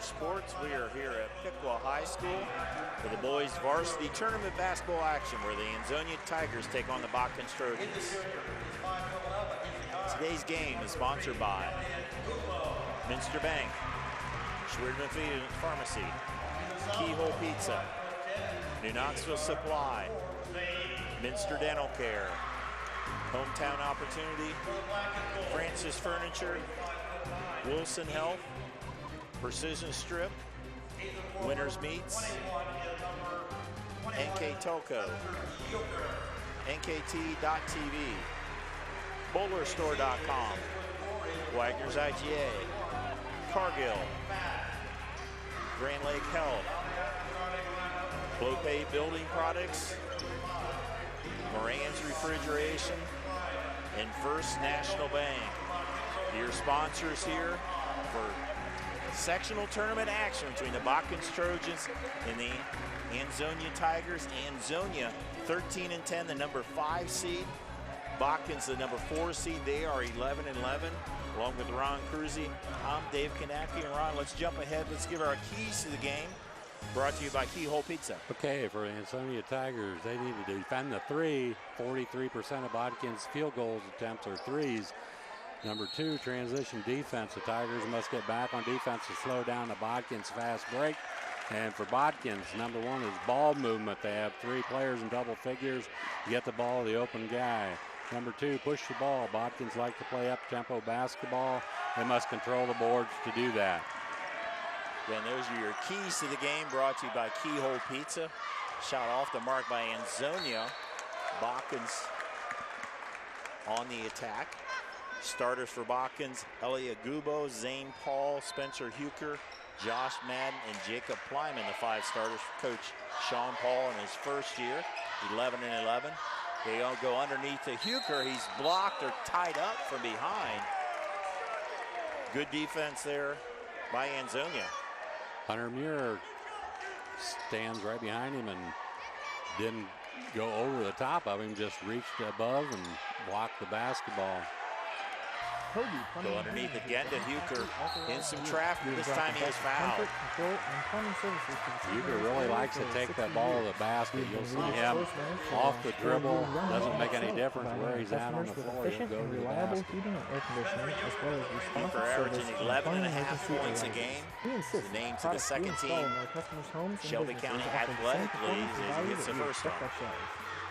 Sports. We are here at Piqua High School for the boys varsity tournament basketball action where the Ansonia Tigers take on the BOTKINS Trojans. Today's game is sponsored by Minster Bank, Schwerdman Pharmacy, Keyhole Pizza, New Knoxville Supply, Minster Dental Care, Hometown Opportunity, Francis Furniture, Wilson Health, Precision Strip, Winners Meats, NKTelco, NKT.TV, BowlerStore.com, Wagner's IGA, Cargill, Grand Lake Health, Clopay Building Products, Moran's Refrigeration, and First National Bank. Your sponsors here for sectional tournament action between the BOTKINS Trojans and the Ansonia Tigers. Ansonia 13-10, the number 5 seed. BOTKINS the number 4 seed. They are 11-11, along with Ron Cruzy. I'm Dave Kanacki, and Ron, let's jump ahead. Let's give our keys to the game. Brought to you by Keyhole Pizza. Okay, for the Ansonia Tigers, they need to defend the three. 43% of BOTKINS field goals attempts are threes. Number 2, transition defense. The Tigers must get back on defense to slow down the BOTKINS fast break. And for BOTKINS, number 1 is ball movement. They have 3 players in double figures. You get the ball to the open guy. Number 2, push the ball. BOTKINS like to play up-tempo basketball. They must control the boards to do that. Again, those are your keys to the game, brought to you by Keyhole Pizza. Shot off the mark by Ansonia. BOTKINS on the attack. Starters for BOTKINS: Elia Gubo, Zane Paul, Spencer Huker, Josh Madden, and Jacob Plyman, the 5 starters for Coach Sean Paul in his first year, 11-11. They all go underneath to Huker. He's blocked or tied up from behind. Good defense there by Ansonia. Hunter Muir stands right behind him and didn't go over the top of him, just reached above and blocked the basketball. Go underneath again to Huker. In some traffic. This time he is fouled. Huker really likes to take that ball to the basket. You'll see him off the dribble. Doesn't make any difference where he's at on the floor. He'll go to the basket. Huker averaging 11.5 points a game. The name to the second team, Shelby County Athletic League, as he gets the first one.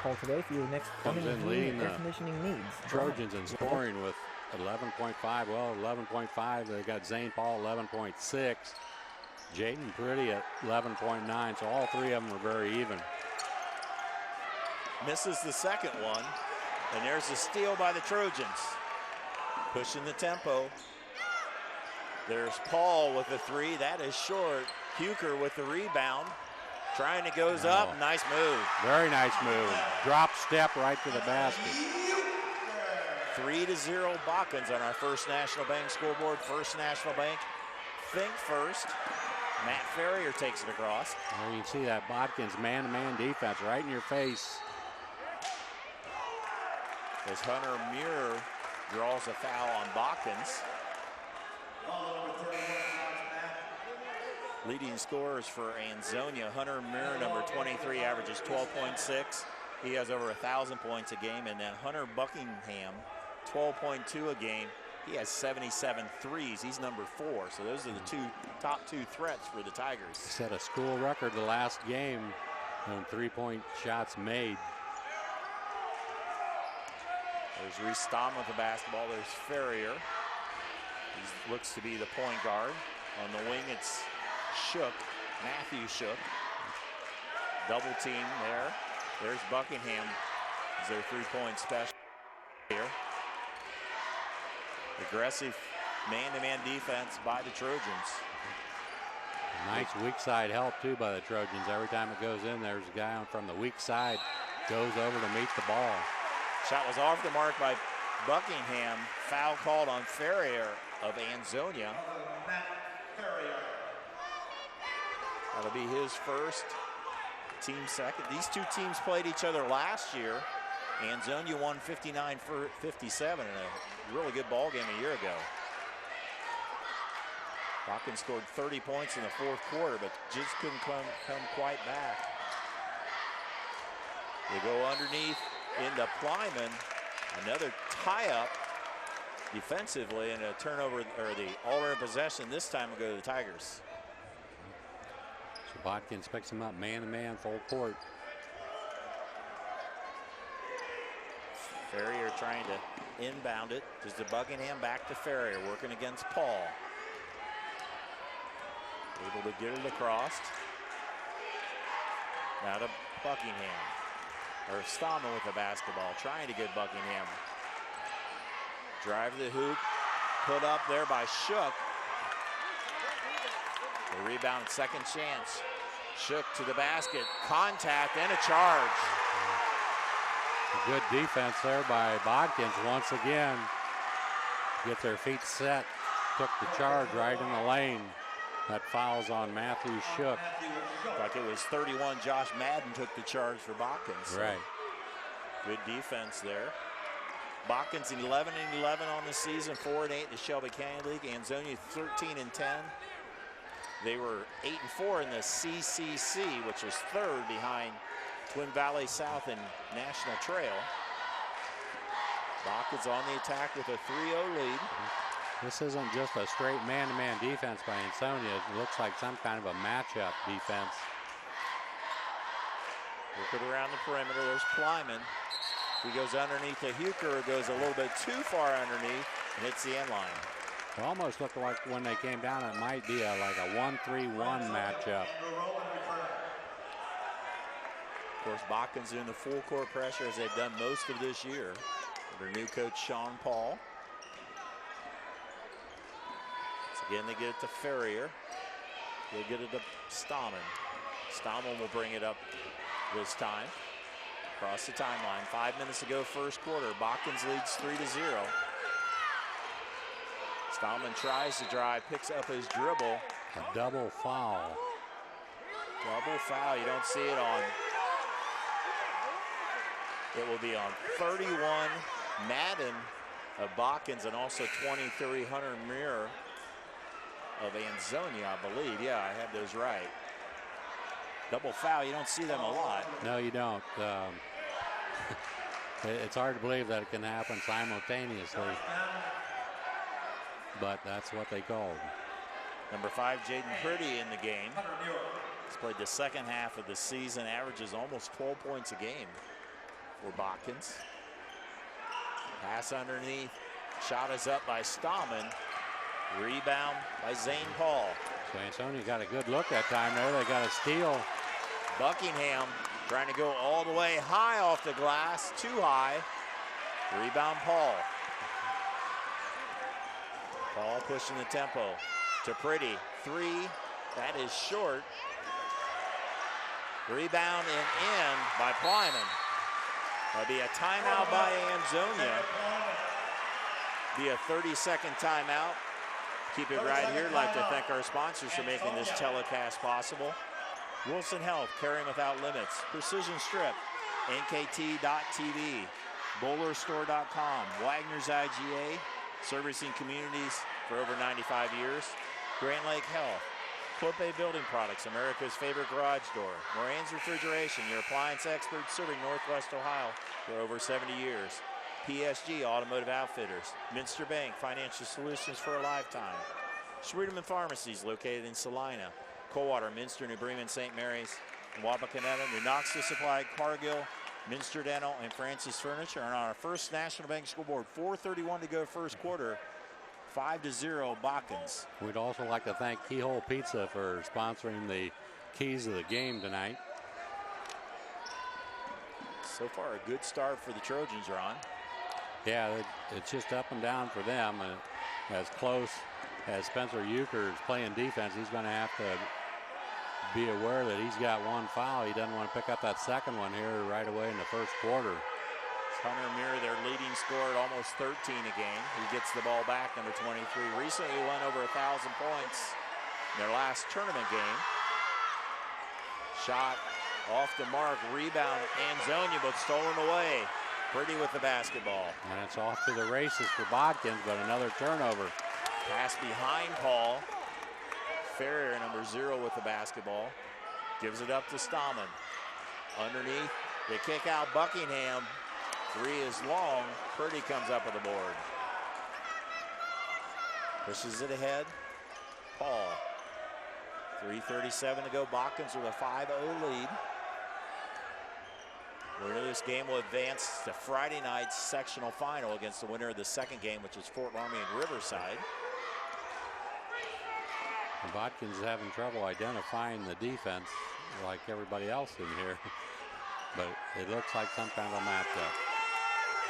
Call today for your next comes in leading air conditioning needs. Trojans in scoring with 11.5. Well, 11.5. They got Zane Paul 11.6. Jaden Pretty at 11.9. So all 3 of them are very even. Misses the second one, and there's a steal by the Trojans. Pushing the tempo. There's Paul with the 3. That is short. Huker with the rebound. Trying to goes up. Nice move. Very nice move. Drop step right to the basket. 3-0 BOTKINS on our First National Bank scoreboard. First National Bank, think first. Matt Ferrier takes it across. Well, you can see that BOTKINS man-to-man defense right in your face. As Hunter Muir draws a foul on BOTKINS. Leading scorers for Ansonia, Hunter Muir, number 23, averages 12.6. He has over 1,000 points a game. And then Hunter Buckingham, 12.2 a game. He has 77 threes. He's number 4. So those are the top two threats for the Tigers. Set a school record the last game on 3-point shots made. There's Reese Stom with the basketball. There's Ferrier. He looks to be the point guard. On the wing, it's Shook, Matthew Shook. Double team there. There's Buckingham as their 3-point special here. Aggressive man-to-man defense by the Trojans. Nice weak side help too by the Trojans. Every time it goes in, there's a guy from the weak side goes over to meet the ball. Shot was off the mark by Buckingham. Foul called on Ferrier of Ansonia. That'll be his first, team second. These two teams played each other last year Ansonia won 59 for 57 in a really good ball game a year ago. Botkins scored 30 points in the fourth quarter, but just couldn't come quite back. They go underneath into Plyman. Another tie-up defensively, and a turnover, or the all-around possession this time will go to the Tigers. So Botkins picks him up man-to-man, full court. Ferrier trying to inbound it. Just to Buckingham, back to Ferrier, working against Paul. Able to get it across. Now to Buckingham. Or Stama with the basketball, trying to get Buckingham. Drive to the hoop, put up there by Shook. The rebound, second chance. Shook to the basket, contact and a charge. A good defense there by Botkins once again. Get their feet set, took the charge right in the lane. That fouls on Matthew Shook. Like it was 31, Josh Madden took the charge for Botkins. So right. Good defense there. Botkins 11-11 on the season, 4-8 in the Shelby County League. Ansonia 13-10. They were 8-4 in the CCC, which was third behind Twin Valley South and National Trail. Botkins on the attack with a 3-0 lead. This isn't just a straight man-to-man defense by Ansonia. It looks like some kind of a matchup defense. Working around the perimeter, there's Plyman. He goes underneath the Huker, goes a little bit too far underneath, and hits the end line. It almost looked like when they came down, it might be like a 1-3-1 matchup. Of course, Botkins doing the full court pressure as they've done most of this year. Their new coach, Sean Paul. So again, they get it to Ferrier. They'll get it to Stahman. Stahman will bring it up this time. Across the timeline, 5 minutes to go, first quarter. Botkins leads 3-0. Stahman tries to drive, picks up his dribble. A double foul. Double foul, you don't see it on. It will be on 31 Madden of Botkins and also 23 Hunter Muir of Ansonia, I believe. Yeah, I had those right. Double foul, you don't see them a lot. No, you don't. It's hard to believe that it can happen simultaneously, but that's what they called. Number 5, Jaden Purdy in the game. He's played the second half of the season, averages almost 12 points a game for Botkins. Pass underneath, shot is up by Stahman. Rebound by Zane Paul. So Ansonia got a good look that time there. They got a steal. Buckingham trying to go all the way high off the glass, too high. Rebound Paul. Paul pushing the tempo to Pretty. 3, that is short. Rebound and in by Plyman. That'll be a timeout by Ansonia. Be a 30-second timeout. Keep it right here. I'd like to thank our sponsors for making this telecast possible. Wilson Health, caring without limits. Precision Strip, NKT.TV, BowlerStore.com, Wagner's IGA, servicing communities for over 95 years. Grand Lake Health, Clope Building Products, America's favorite garage door. Moran's Refrigeration, your appliance expert serving Northwest Ohio for over 70 years. PSG Automotive Outfitters, Minster Bank, financial solutions for a lifetime. Schwedeman Pharmacies, located in Salina. Coldwater, Minster, New Bremen, St. Mary's, Wapakoneta, New Knoxville Supply, Cargill, Minster Dental, and Francis Furniture. And on our first National Bank scoreboard, 4:31 to go first quarter, 5-0 Botkins. We'd also like to thank Keyhole Pizza for sponsoring the keys of the game tonight. So far, a good start for the Trojans, Ron. Yeah, it's just up and down for them. And as close as Spencer Euchre is playing defense, he's going to have to be aware that he's got one foul. He doesn't want to pick up that second one here right away in the first quarter. Hunter Muir, their leading scorer, at almost 13 a game. He gets the ball back, number 23. Recently won over 1,000 points in their last tournament game. Shot off the mark, rebound Ansonia, but stolen away. Pretty with the basketball. And it's off to the races for Botkins, but another turnover. Pass behind Paul. Ferrier, number 0, with the basketball. Gives it up to Stallman. Underneath, they kick out Buckingham. 3 is long. Purdy comes up with the board. Pushes it ahead. Paul. 3:37 to go. Botkins with a 5-0 lead. Winner of this game will advance to Friday night's sectional final against the winner of the second game, which is Fort Laramie and Riverside. And Botkins is having trouble identifying the defense like everybody else in here. But it looks like some kind of a matchup.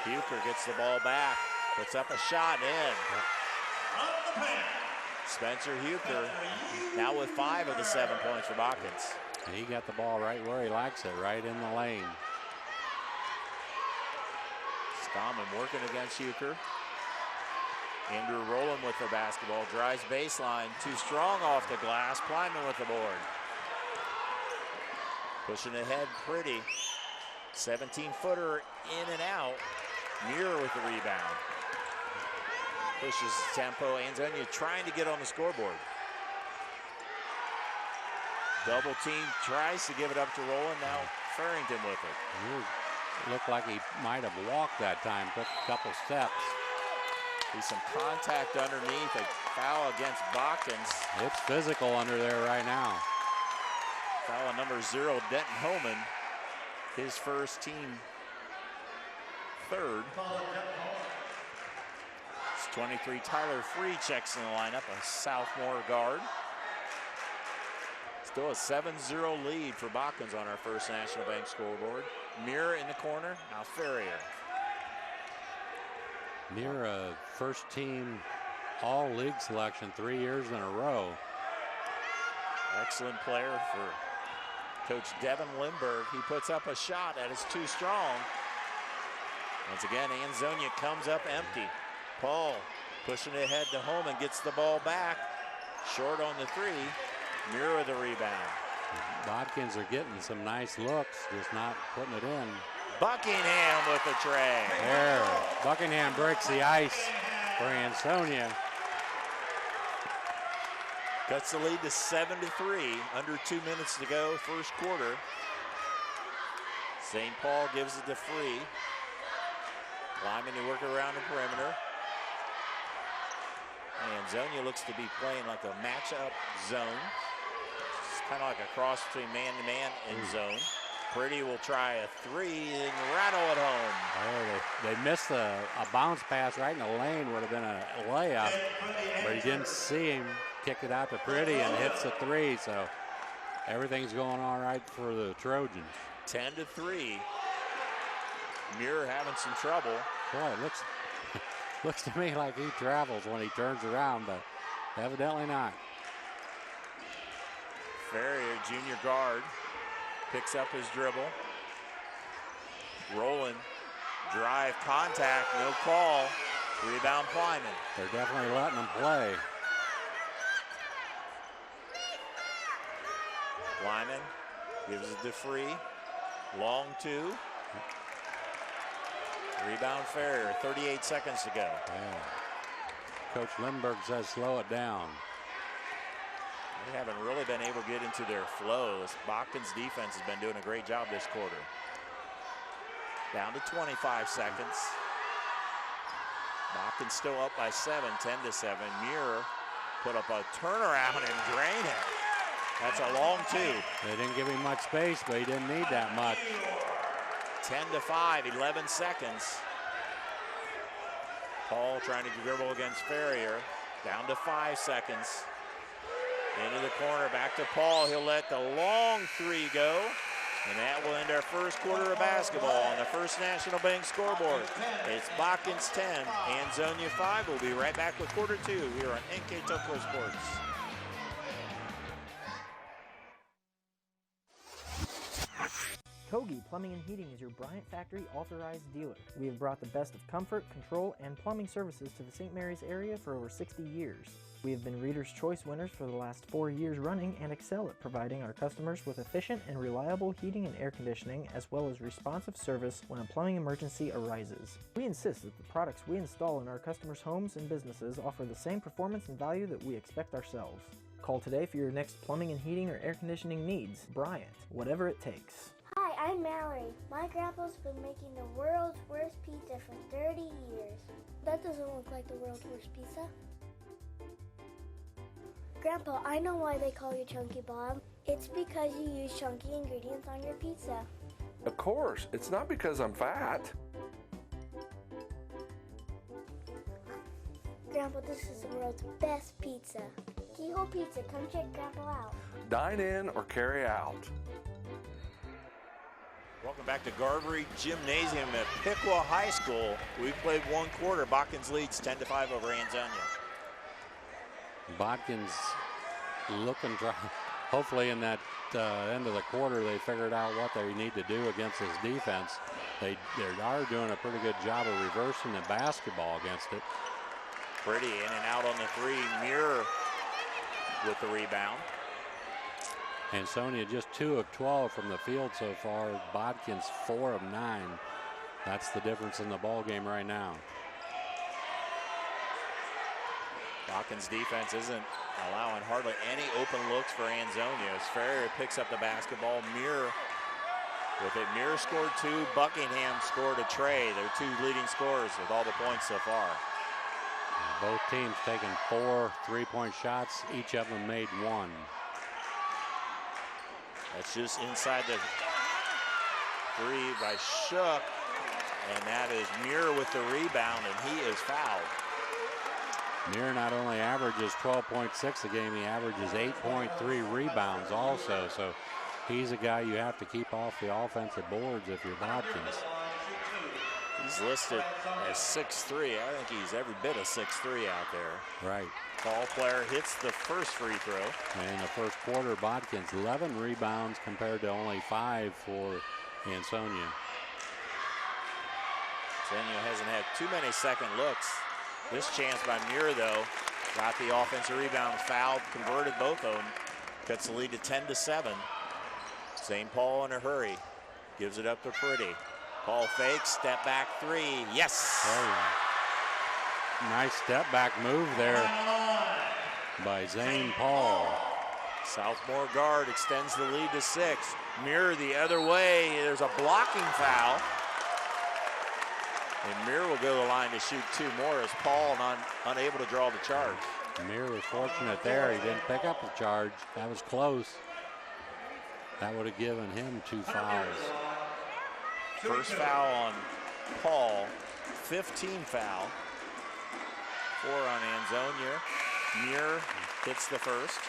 Bucher gets the ball back, puts up a shot in. Spencer Huker now with 5 of the 7 points for Botkins. He got the ball right where he likes it, right in the lane. Stallman working against Huker. Andrew Rowland with the basketball, drives baseline, too strong off the glass. Plyman with the board. Pushing ahead, Pretty. 17-footer in and out. Muir with the rebound. Pushes tempo. Ansonia trying to get on the scoreboard. Double team, tries to give it up to Rowland. Now Farrington with it. Looked like he might have walked that time, took a couple steps. See some contact underneath, a foul against Botkins. It's physical under there right now. Foul on number 0, Denton Homan. His first, team 3rd. It's 23, Tyler Free checks in the lineup, a sophomore guard. Still a 7-0 lead for Botkins on our First National Bank scoreboard. Muir in the corner, now Ferrier. Muir, a first team all-league selection 3 years in a row. Excellent player for Coach Devin Lindbergh. He puts up a shot that is too strong. Once again, Ansonia comes up empty. Paul pushing it ahead to home and gets the ball back. Short on the 3. Muir with the rebound. Botkins are getting some nice looks, just not putting it in. Buckingham with the tray. There, Buckingham breaks the ice for Ansonia. Cuts the lead to 7-3, under 2 minutes to go, first quarter. St. Paul gives it to Free. Lyman to work around the perimeter. Ansonia looks to be playing like a matchup zone. It's kind of like a cross between man-to-man and zone. Pretty will try a 3 and rattle it home. Oh, they missed a bounce pass right in the lane, would have been a layup, but he didn't see him. Kicked it out to Pretty and hits the 3, so everything's going all right for the Trojans. 10-3. Muir having some trouble. Boy, it looks to me like he travels when he turns around, but evidently not. Ferrier, junior guard, picks up his dribble. Rowland, drive, contact, no call. Rebound Plyman. They're definitely letting him play. Lyman gives it to Free. Long 2. Rebound Ferrier, 38 seconds to go. Yeah. Coach Lindbergh says slow it down. They haven't really been able to get into their flow. This Botkins defense has been doing a great job this quarter. Down to 25 seconds. Botkins still up by 7, 10-7. Muir put up a turnaround and drain it. That's a long 2. They didn't give him much space, but he didn't need that much. 10-5, 11 seconds. Paul trying to dribble against Ferrier. Down to 5 seconds. Into the corner, back to Paul. He'll let the long 3 go. And that will end our first quarter of basketball on the First National Bank scoreboard. It's Botkins 10, Ansonia 5. We'll be right back with quarter 2 here on NKTelco Sports. Togi Plumbing and Heating is your Bryant Factory authorized dealer. We have brought the best of comfort, control, and plumbing services to the St. Mary's area for over 60 years. We have been Reader's Choice winners for the last 4 years running and excel at providing our customers with efficient and reliable heating and air conditioning, as well as responsive service when a plumbing emergency arises. We insist that the products we install in our customers' homes and businesses offer the same performance and value that we expect ourselves. Call today for your next plumbing and heating or air conditioning needs. Bryant, whatever it takes. Hi, I'm Mallory. My grandpa's been making the world's worst pizza for 30 years. That doesn't look like the world's worst pizza. Grandpa, I know why they call you Chunky Bob. It's because you use chunky ingredients on your pizza. Of course, it's not because I'm fat. Grandpa, this is the world's best pizza. Keyhole Pizza, come check Grandpa out. Dine in or carry out. Welcome back to Garvery Gymnasium at Piqua High School. We've played one quarter. Botkins leads 10-5 over Ansonia. Botkins looking, hopefully in that end of the quarter they figured out what they need to do against this defense. They are doing a pretty good job of reversing the basketball against it. Pretty in and out on the three. Muir with the rebound. Ansonia just 2 of 12 from the field so far. Botkins 4 of 9. That's the difference in the ball game right now. Botkins defense isn't allowing hardly any open looks for Ansonia. As Ferrier picks up the basketball, Muir with it. Muir scored 2, Buckingham scored a tray. They're 2 leading scorers with all the points so far. Both teams taking 4 3-point shots. Each of them made 1. That's just inside the 3 by Shook. And that is Muir with the rebound, and he is fouled. Muir not only averages 12.6 a game, he averages 8.3 rebounds also. So he's a guy you have to keep off the offensive boards if you're Botkins. He's listed as 6'3". I think he's every bit of 6'3" out there. Right. Tall player hits the first free throw. And in the first quarter, Botkins 11 rebounds compared to only 5 for Ansonia. Ansonia hasn't had too many second looks. This chance by Muir, though, got the offensive rebound, fouled, converted both of them. Cuts the lead to 10-7. St. Paul in a hurry. Gives it up to Pretty. Paul fakes, step back 3. Yes! Oh, nice step back move there by Zane Paul. Southmore guard extends the lead to 6. Muir the other way. There's a blocking foul. And Muir will go to the line to shoot 2 more as Paul unable to draw the charge. Muir was fortunate there. He didn't pick up the charge. That was close. That would have given him 2 fouls. First foul on Paul, 15 foul. 4 on Ansonia. Muir hits the first.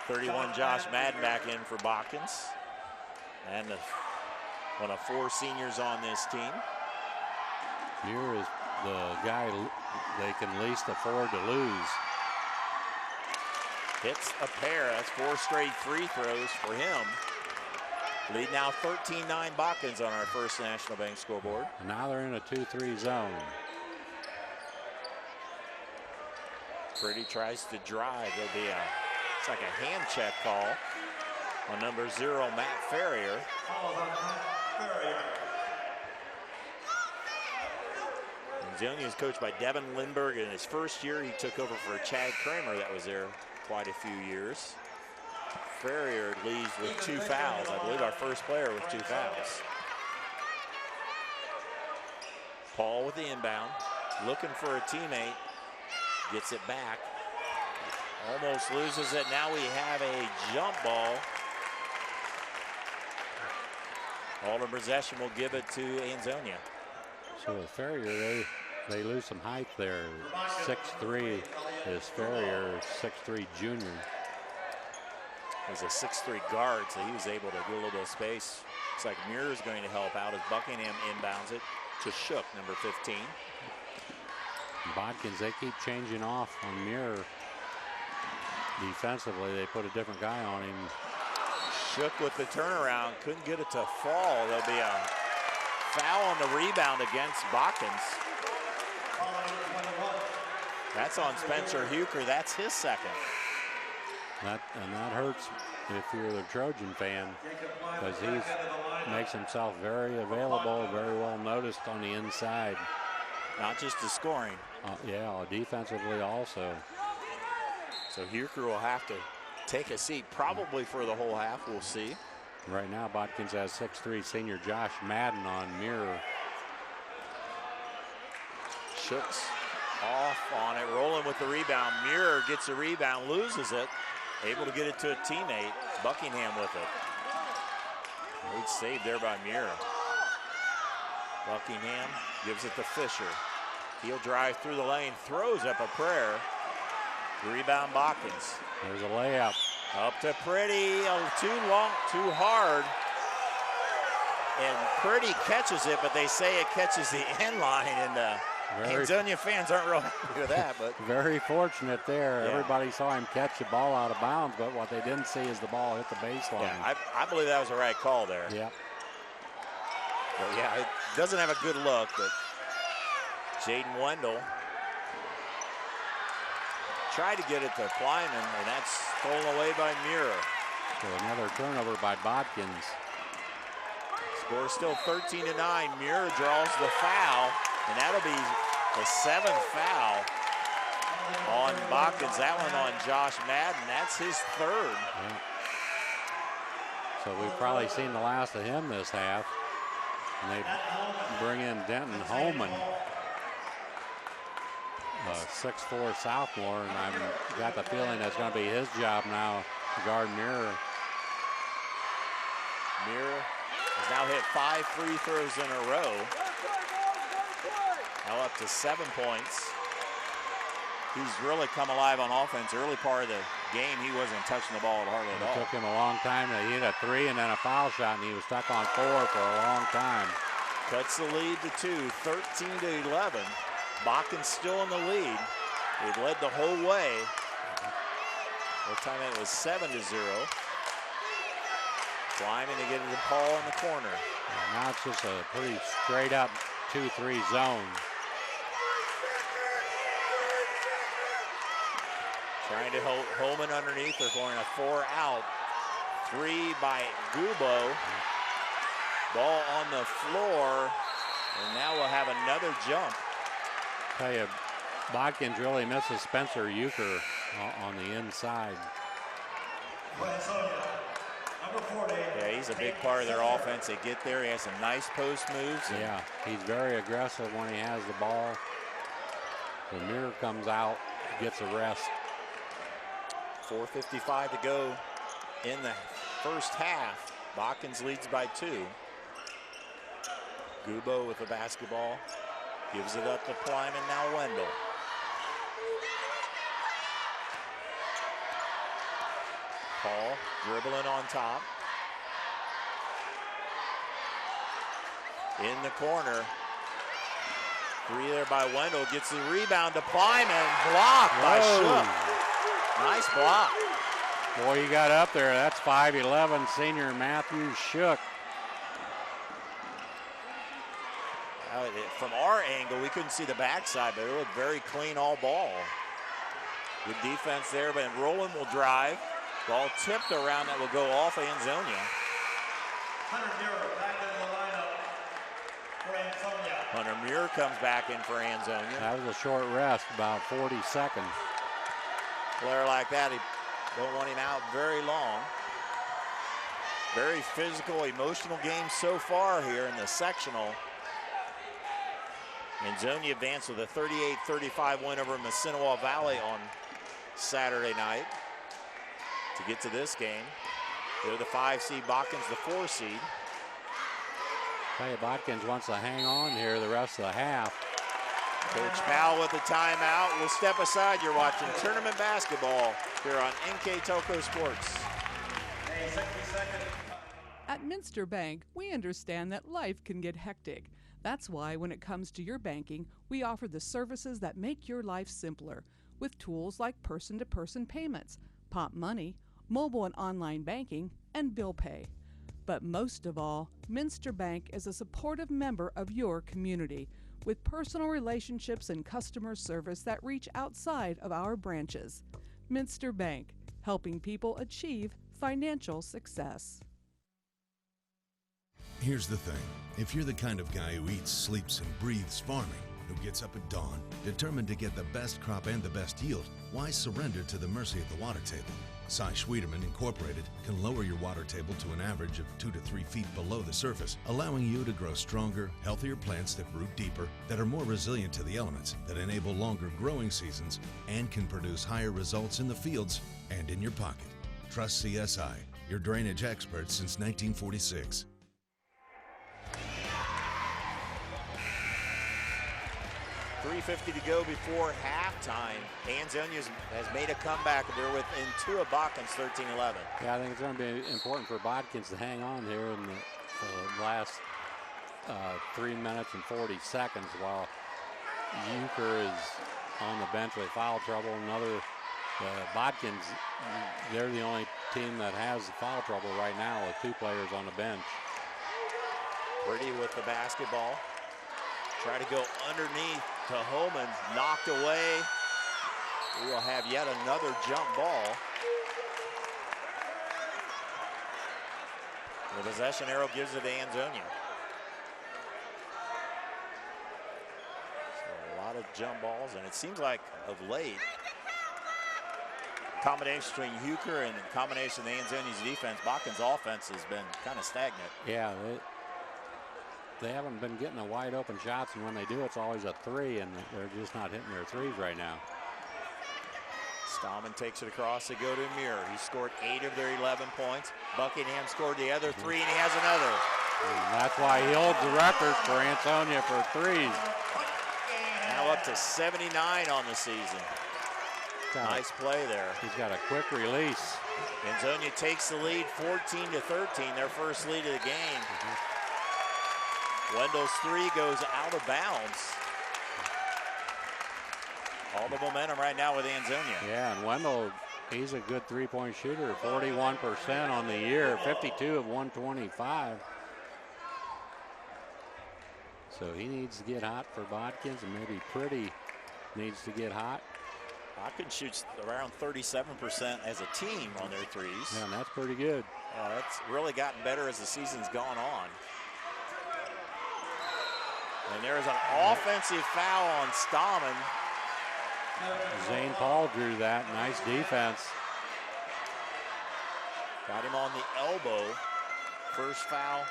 31 Josh Madden back in for Botkins. And one of 4 seniors on this team. Muir is the guy they can least afford to lose. Hits a pair. That's 4 straight free throws for him. Lead now 13-9 Botkins on our First National Bank scoreboard. Now they're in a 2-3 zone. Pretty tries to drive. There'll be it's like a hand check call on number 0, Matt Ferrier. Ansonia is coached by Devin Lindbergh. In his first year, he took over for Chad Kramer that was there quite a few years. Ferrier leads with 2 fouls. I believe our first player with 2 fouls. Paul with the inbound, looking for a teammate, gets it back. Almost loses it. Now we have a jump ball. Alden possession will give it to Ansonia. So with Ferrier, they lose some height there. 6'3" is Ferrier, 6'3" junior. He's a 6'3" guard, so he was able to get a little bit of space. Looks like Muir is going to help out as Buckingham inbounds it to Shook, number 15. Botkins, they keep changing off on Muir. Defensively, they put a different guy on him. Shook with the turnaround, couldn't get it to fall. There'll be a foul on the rebound against Botkins. That's on Spencer Huker. That's his second. That hurts if you're the Trojan fan, because he makes himself very available, very well noticed on the inside. Not just the scoring. Yeah, defensively also. So Huker will have to take a seat probably for the whole half. We'll see. Right now, Botkins has 6'3" senior Josh Madden on mirror. Shook's off on it, rolling with the rebound. Muir gets the rebound, loses it. Able to get it to a teammate. Buckingham with it. Great save there by Muir. Buckingham gives it to Fisher. He'll drive through the lane, throws up a prayer. Rebound Botkins. There's a layup. Up to Pretty, too long, too hard. And Pretty catches it, but they say it catches the end line, and Ansonia fans aren't real happy with that. But very fortunate there. Yeah. Everybody saw him catch the ball out of bounds, but what they didn't see is the ball hit the baseline. yeah, I believe that was the right call there. Yeah. But yeah, it doesn't have a good look, but Jaden Wendell tried to get it to Kleiman, and that's stolen away by Muir. So another turnover by Botkins. Score still 13-9. Muir draws the foul, and that'll be the 7th foul on Botkins. That one on Josh Madden. That's his 3rd. Yeah. So we've probably seen the last of him this half. And they bring in Denton Holman, a 6'4" sophomore, and I've got the feeling that's going to be his job now to guard Muir. Muir has now hit 5 free throws in a row. Now up to 7 points. He's really come alive on offense. Early part of the game, he wasn't touching the ball hardly at all. It took him a long time to hit a 3 and then a foul shot, and he was stuck on 4 for a long time. Cuts the lead to 2, 13-11. Botkins still in the lead. They've led the whole way. That time it was 7-0. Climbing to get it to Paul in the corner. And now it's just a pretty straight up 2-3 zone. Trying to hold Holman underneath. They're going a 4 out. 3 by Gubo. Ball on the floor. And now we'll have another jump. Tell you, Botkins really misses Spencer Euchre on the inside. Yeah, he's a big part of their offense. They get there. He has some nice post moves. Yeah, he's very aggressive when he has the ball. The mirror comes out, gets a rest. 4:55 to go in the first half. Botkins leads by 2. Gubo with the basketball. Gives it up to Kleiman, now Wendell. Paul dribbling on top. In the corner. 3 there by Wendell. Gets the rebound to Kleiman. Blocked by Shook. Nice block. Boy, he got up there. That's 5'11", senior Matthew Shook. From our angle, we couldn't see the backside, but it looked very clean all ball. Good defense there, but Rowland will drive. Ball tipped around that will go off Ansonia. Hunter Muir comes back in for Ansonia. That was a short rest, about 40 seconds. Player like that, he don't want him out very long. Very physical, emotional game so far here in the sectional. Ansonia advanced with a 38-35 win over Massinawa Valley on Saturday night to get to this game. They're the 5 seed, Botkins the 4 seed. Tell you, Botkins wants to hang on here the rest of the half. Coach Powell with the timeout. We'll step aside. You're watching tournament basketball here on NKTelco Sports. At Minster Bank, we understand that life can get hectic. That's why when it comes to your banking, we offer the services that make your life simpler with tools like person-to-person payments, Pop Money, mobile and online banking, and bill pay. But most of all, Minster Bank is a supportive member of your community with personal relationships and customer service that reach outside of our branches. Minster Bank, helping people achieve financial success. Here's the thing. If you're the kind of guy who eats, sleeps, and breathes farming, who gets up at dawn, determined to get the best crop and the best yield, why surrender to the mercy of the water table? Cy Schwiedemann Incorporated can lower your water table to an average of 2 to 3 feet below the surface, allowing you to grow stronger, healthier plants that root deeper, that are more resilient to the elements, that enable longer growing seasons, and can produce higher results in the fields and in your pocket. Trust CSI, your drainage experts since 1946. .350 to go before halftime. Ansonia has made a comeback. They're within 2 of Botkins, 13-11. Yeah, I think it's going to be important for Botkins to hang on here in the last 3 minutes and 40 seconds while Euchre is on the bench with foul trouble. Botkins, they're the only team that has foul trouble right now with 2 players on the bench. Pretty with the basketball. Try to go underneath to Holman, knocked away. We will have yet another jump ball. The possession arrow gives it to Ansonia. So a lot of jump balls, and it seems like of late, combination between Euchre and combination of Ansonia's defense, Botkins' offense has been kind of stagnant. Yeah, they haven't been getting the wide open shots, and when they do, it's always a 3, and they're just not hitting their 3s right now. Stallman takes it across to go to Muir. He scored 8 of their 11 points. Buckingham scored the other 3, and he has another. And that's why he holds the record for Ansonia for 3s. Now up to 79 on the season. Nice play there. He's got a quick release. Ansonia takes the lead 14-13, their first lead of the game. Wendell's 3 goes out of bounds. All the momentum right now with Ansonia. Yeah, and Wendell, he's a good 3-point shooter, 41% on the year, 52 of 125. So he needs to get hot for Botkins, and maybe Pretty needs to get hot. Botkins shoots around 37% as a team on their 3s. Yeah, and that's pretty good. That's really gotten better as the season's gone on. And there's an offensive foul on Stallman. Zane Paul drew that. Nice defense. Got him on the elbow. First foul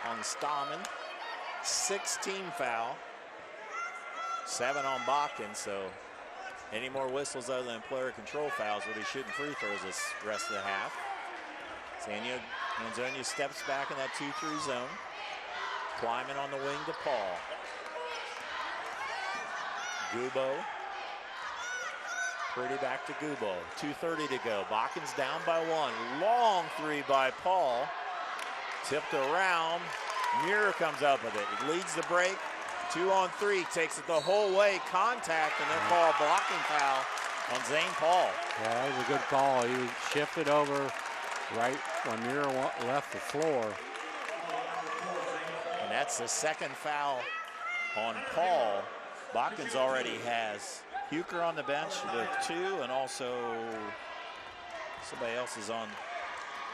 on Stallman. 6-team foul. 7 on Botkins. So any more whistles other than player control fouls will be shooting free throws this rest of the half. Ansonia steps back in that 2-3 zone. Kleiman on the wing to Paul. Gubo. Pretty back to Gubo. 2:30 to go. Botkins down by 1. Long 3 by Paul. Tipped around. Muir comes up with it. He leads the break. 2 on 3. Takes it the whole way. Contact, and then call a blocking foul on Zane Paul. Yeah, that was a good call. He shifted over right when Muir left the floor. And that's the second foul on Paul. Botkins already has Euchre on the bench with 2, and also somebody else is on.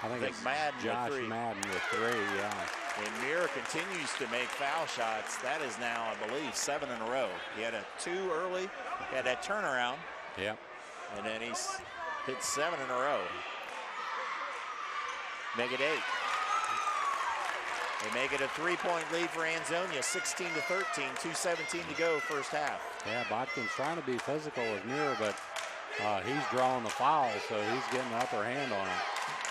I think it's Madden Josh with 3. Madden with 3, yeah. And Muir continues to make foul shots. That is now, I believe, 7 in a row. He had a 2 early, he had that turnaround. Yep. And then he's hit 7 in a row. Make it 8. They make it a 3-point lead for Ansonia, 16-13, 2:17 to go first half. Yeah, Botkins trying to be physical with Muir, but he's drawing the foul, so he's getting the upper hand on it.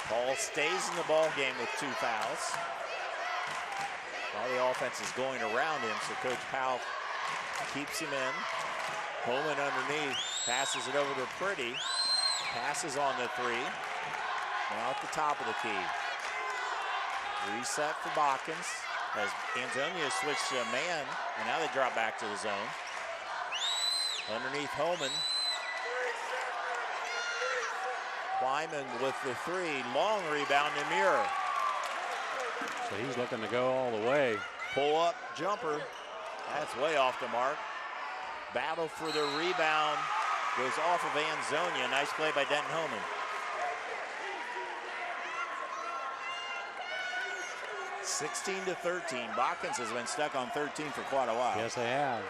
Paul stays in the ball game with 2 fouls. While the offense is going around him, so Coach Powell keeps him in. Holman underneath, passes it over to Pretty. Passes on the 3. Now at the top of the key. Reset for Botkins as Ansonia switched to a man, and now they drop back to the zone. Underneath Holman. Kleiman with the three. Long rebound to Muir. So he's looking to go all the way. Pull up jumper. That's way off the mark. Battle for the rebound. Goes off of Ansonia. Nice play by Denton Homan. 16-13. Botkins has been stuck on 13 for quite a while. Yes, they have.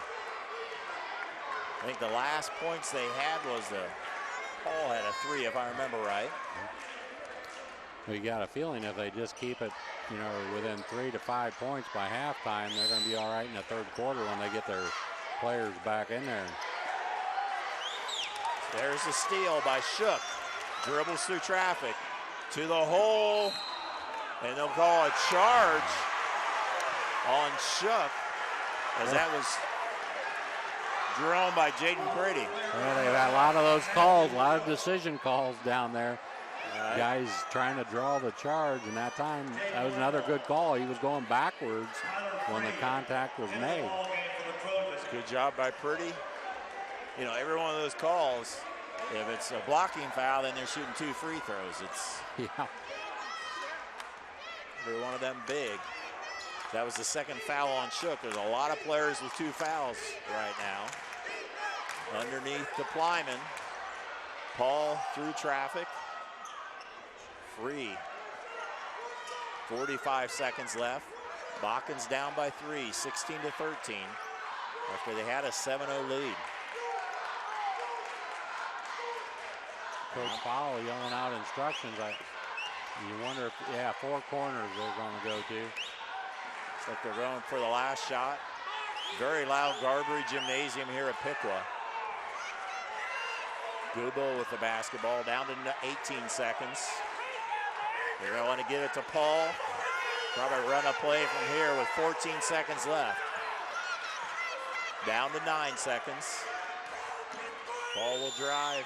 I think the last points they had was Paul had a three, if I remember right. We got a feeling if they just keep it, you know, within 3 to 5 points by halftime, they're going to be all right in the third quarter when they get their players back in there. There's a steal by Shook. Dribbles through traffic to the hole, and they'll call a charge on Shook, as that was drawn by Jaden Brady. Yeah, they've had a lot of those calls, a lot of decision calls down there. Guys trying to draw the charge, and that time, that was another good call. He was going backwards when the contact was made. Good job by Purdy. You know, every one of those calls, if it's a blocking foul, then they're shooting 2 free throws. It's every one of them big. That was the second foul on Shook. There's a lot of players with 2 fouls right now. Underneath to Plyman. Paul through traffic. Free. 45 seconds left. Botkins down by 3, 16-13, after they had a 7-0 lead. Coach Powell yelling out instructions. You wonder if, 4 corners they're going to go to. Looks like they're going for the last shot. Very loud Garberry Gymnasium here at Piqua. Gubo with the basketball, down to 18 seconds. They're going to want to give it to Paul. Probably run a play from here with 14 seconds left. Down to 9 seconds. Paul will drive.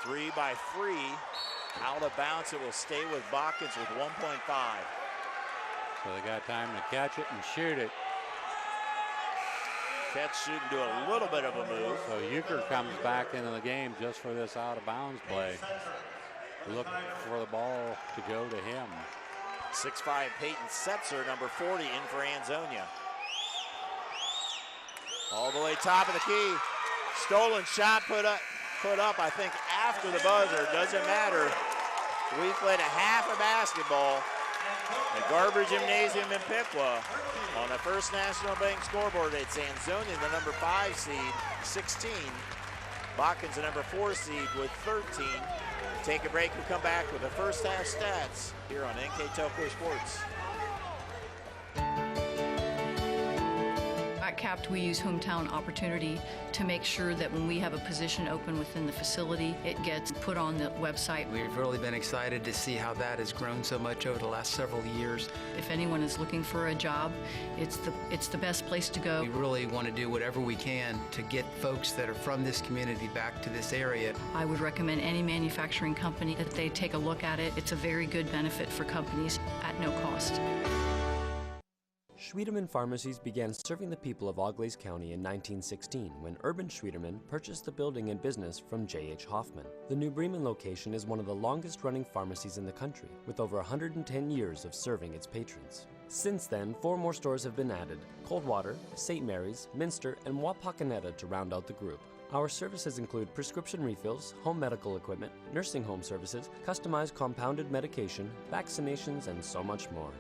3 by 3. Out of bounds. It will stay with Botkins with 1.5. So they got time to catch it and shoot it. Catch, shoot, and do a little bit of a move. So Euchre comes back into the game just for this out of bounds play. Look for the ball to go to him. 6'5" Peyton Setzer, number 40, in for Ansonia. All the way top of the key. Stolen shot put up, I think, after the buzzer. Doesn't matter. We played a half of basketball at Garberry Gymnasium in Piqua. On the First National Bank scoreboard, it's Ansonia, the number 5 seed, 16. Botkins, the number 4 seed, with 13. Take a break. We'll come back with the first half stats here on NKTelco Sports. At CAPT, we use hometown opportunity to make sure that when we have a position open within the facility, it gets put on the website. We've really been excited to see how that has grown so much over the last several years. If anyone is looking for a job, it's the best place to go. We really want to do whatever we can to get folks that are from this community back to this area. I would recommend any manufacturing company that they take a look at it. It's a very good benefit for companies at no cost. Schwiedemann Pharmacies began serving the people of Auglaize County in 1916 when Urban Schwiedemann purchased the building and business from J.H. Hoffman. The New Bremen location is one of the longest-running pharmacies in the country, with over 110 years of serving its patrons. Since then, 4 more stores have been added: Coldwater, St. Mary's, Minster, and Wapakoneta to round out the group. Our services include prescription refills, home medical equipment, nursing home services, customized compounded medication, vaccinations, and so much more.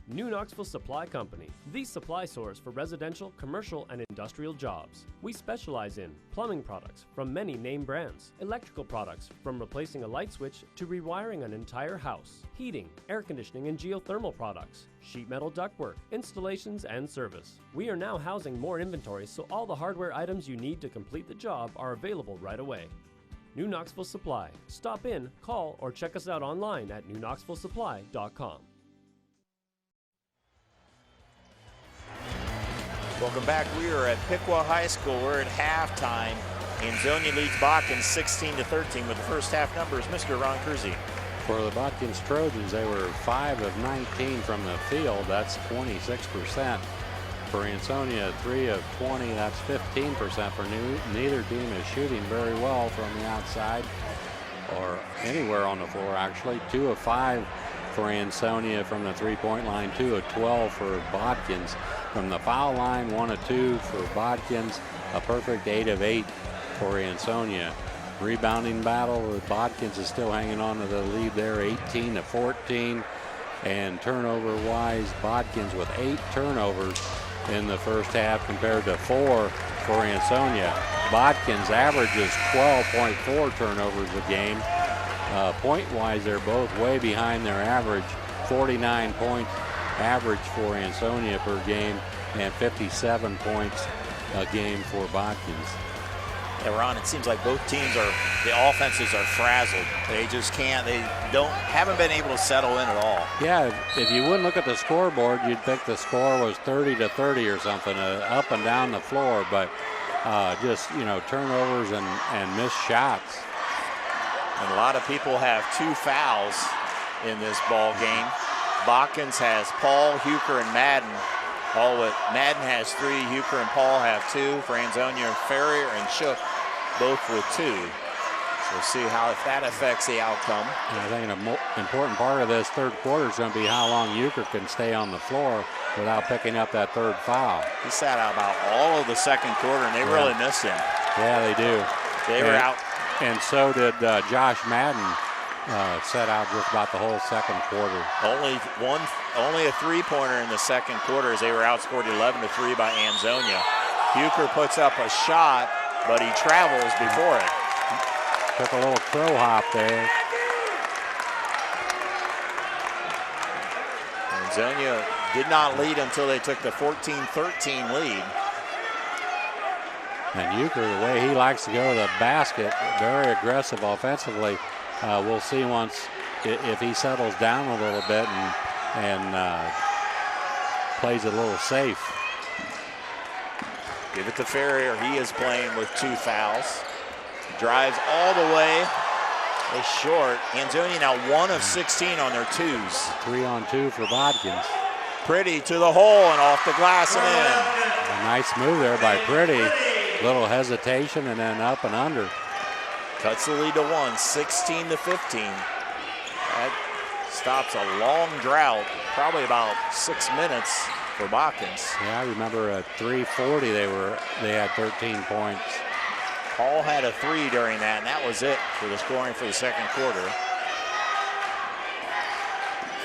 New Knoxville Supply Company, the supply source for residential, commercial, and industrial jobs. We specialize in plumbing products from many name brands, electrical products from replacing a light switch to rewiring an entire house, heating, air conditioning, and geothermal products, sheet metal ductwork, installations, and service. We are now housing more inventory, so all the hardware items you need to complete the job are available right away. New Knoxville Supply. Stop in, call, or check us out online at newknoxvillesupply.com. Welcome back. We are at Piqua High School. We're at halftime. Ansonia leads Botkins 16-13 with the first half numbers. Mr. Ron Kersey. For the Botkins Trojans, they were 5 of 19 from the field. That's 26%. for Ansonia, 3 of 20. That's 15% for neither team is shooting very well from the outside or anywhere on the floor, actually. 2 of 5 for Ansonia from the three-point line, 2 of 12 for Botkins. From the foul line, 1 of 2 for Botkins, a perfect 8 of 8 for Ansonia. Rebounding battle with Botkins is still hanging on to the lead there, 18 to 14. And turnover-wise, Botkins with 8 turnovers in the first half compared to 4 for Ansonia. Botkins averages 12.4 turnovers a game. Point-wise, they're both way behind their average, 49 points average for Ansonia per game and 57 points a game for Botkins. Yeah, Ron, it seems like both teams the offenses are frazzled. They just can't, haven't been able to settle in at all. Yeah, if you wouldn't look at the scoreboard, you'd think the score was 30 to 30 or something, up and down the floor, but just, turnovers and missed shots. And a lot of people have 2 fouls in this ball game. Botkins has Paul, Huker, and Madden. Madden has 3, Huker and Paul have 2. For Ansonia, Ferrier and Shook both with 2. So we'll see if that affects the outcome. And I think an important part of this third quarter is going to be how long Huker can stay on the floor without picking up that 3rd foul. He sat out about all of the second quarter, and they really missed him. Yeah, they do. They were out. And so did Josh Madden. Set out just about the whole second quarter. Only a 3-pointer in the second quarter as they were outscored 11-3 by Ansonia. Huker puts up a shot, but he travels before it. Took a little crow hop there. Ansonia did not lead until they took the 14-13 lead. And Huker, the way he likes to go to the basket, very aggressive offensively. We'll see if he settles down a little bit and plays it a little safe. Give it to Ferrier. He is playing with 2 fouls. Drives all the way. They short. Ansonia now 1 of 16 on their 2s. 3-on-2 for Botkins. Pretty to the hole and off the glass and in. A nice move there by Pretty. Little hesitation and then up and under. Cuts the lead to 1, 16-15. That stops a long drought, probably about 6 minutes for Botkins. Yeah, I remember at 3:40 they had 13 points. Paul had a 3 during that, and that was it for the scoring for the second quarter.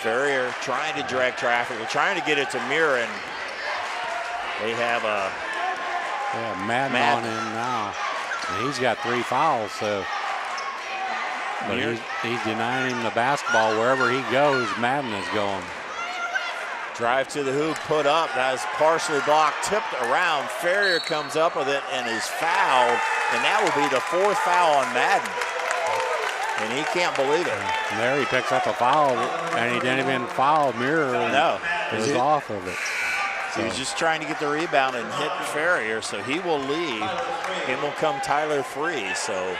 Ferrier trying to direct traffic. They're trying to get it to Muir, and they have a Madden on him now. And he's got 3 fouls, so. But he's denying him the basketball. Wherever he goes, Madden is going. Drive to the hoop, put up. That is partially blocked, tipped around. Ferrier comes up with it and is fouled. And that will be the 4th foul on Madden. And he can't believe it. And there he picks up a foul, and he didn't even foul Muir. No. He was off of it. So he's just trying to get the rebound and hit Ferrier, so he will leave. In will come Tyler Free, so.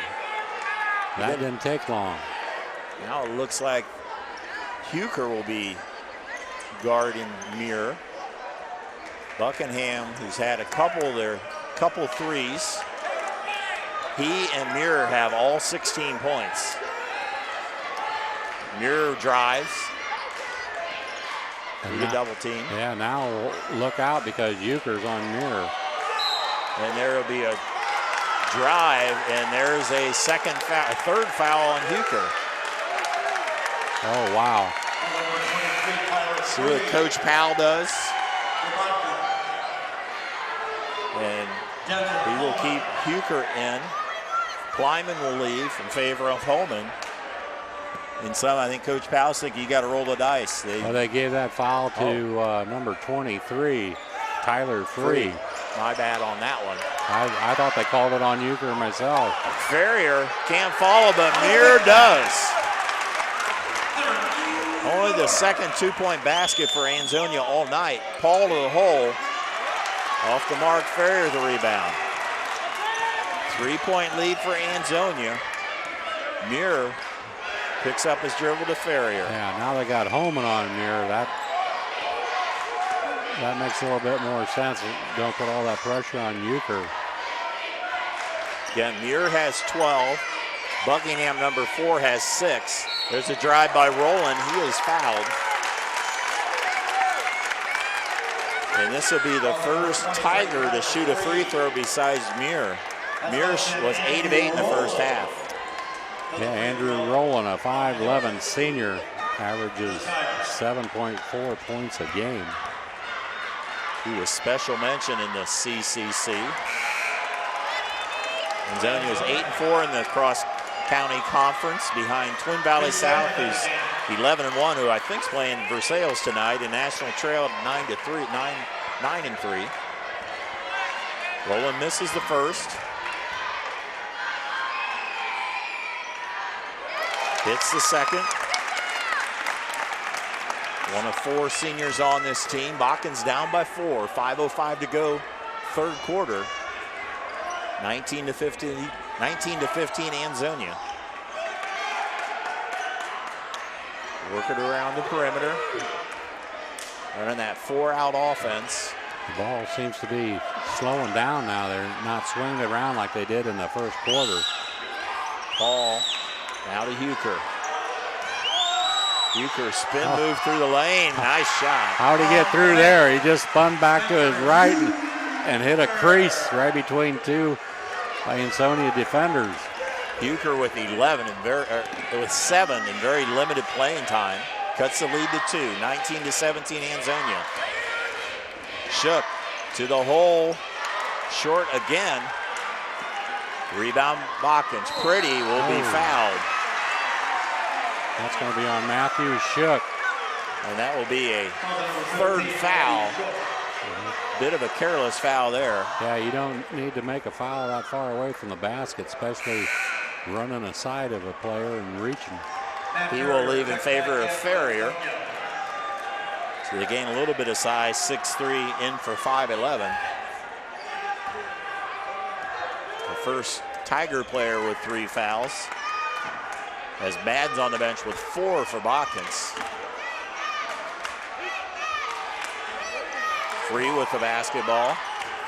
That didn't take long. Now it looks like Huker will be guarding Muir. Buckingham, who's had a couple 3s. He and Muir have all 16 points. Muir drives. The double team. Yeah, now look out because Huker's on Muir. And there will be a drive, and there's a 3rd foul on Huker. Oh, wow. See what Coach Powell does. And he will keep Huker in. Kleiman will leave in favor of Holman. And I think Coach Powell's thinking you got to roll the dice. They gave that foul to number 23, Tyler Free. My bad on that one. I thought they called it on Huker myself. Ferrier can't follow, but Muir does. Only the second 2-point basket for Ansonia all night. Paul to the hole. Off the mark, Ferrier the rebound. 3-point lead for Ansonia. Muir picks up his dribble to Ferrier. Yeah, now they got Holman on Muir. That makes a little bit more sense. Don't put all that pressure on Euchre. Again, Muir has 12. Buckingham, number 4, has 6. There's a drive by Rowland. He is fouled. And this will be the first Tiger to shoot a free throw besides Muir. Muir was 8 of 8 in the first half. Yeah, Andrew Rowland, a 5'11" senior, averages 7.4 points a game. He was special mention in the CCC. Ansonia was 8-4 in the cross-county conference behind Twin Valley South, who's 11-1, who I think is playing Versailles tonight, and National Trail at 9-3. Rowland misses the first. Hits the second. One of 4 seniors on this team. Botkins down by 4. 5:05 to go, third quarter. 19-15 Ansonia. Work it around the perimeter. Running that 4-out offense. The ball seems to be slowing down now. They're not swinging it around like they did in the first quarter. Ball now to Euchre. Euchre spin move through the lane. Nice shot. How'd he get through there? He just spun back to his right and hit a crease right between 2 Ansonia defenders. Euchre with 7 in very limited playing time. Cuts the lead to 2. 19-17 Ansonia. Shook to the hole. Short again. Rebound Botkins. Pretty will be fouled. That's going to be on Matthew Shook. And that will be a third foul. Bit of a careless foul there. Yeah, you don't need to make a foul that far away from the basket, especially running aside of a player and reaching. He will leave in favor of Ferrier. So they gain a little bit of size, 6'3", in for 5'11". The first Tiger player with 3 fouls. As Madden's on the bench with 4 for Botkins. Free with the basketball.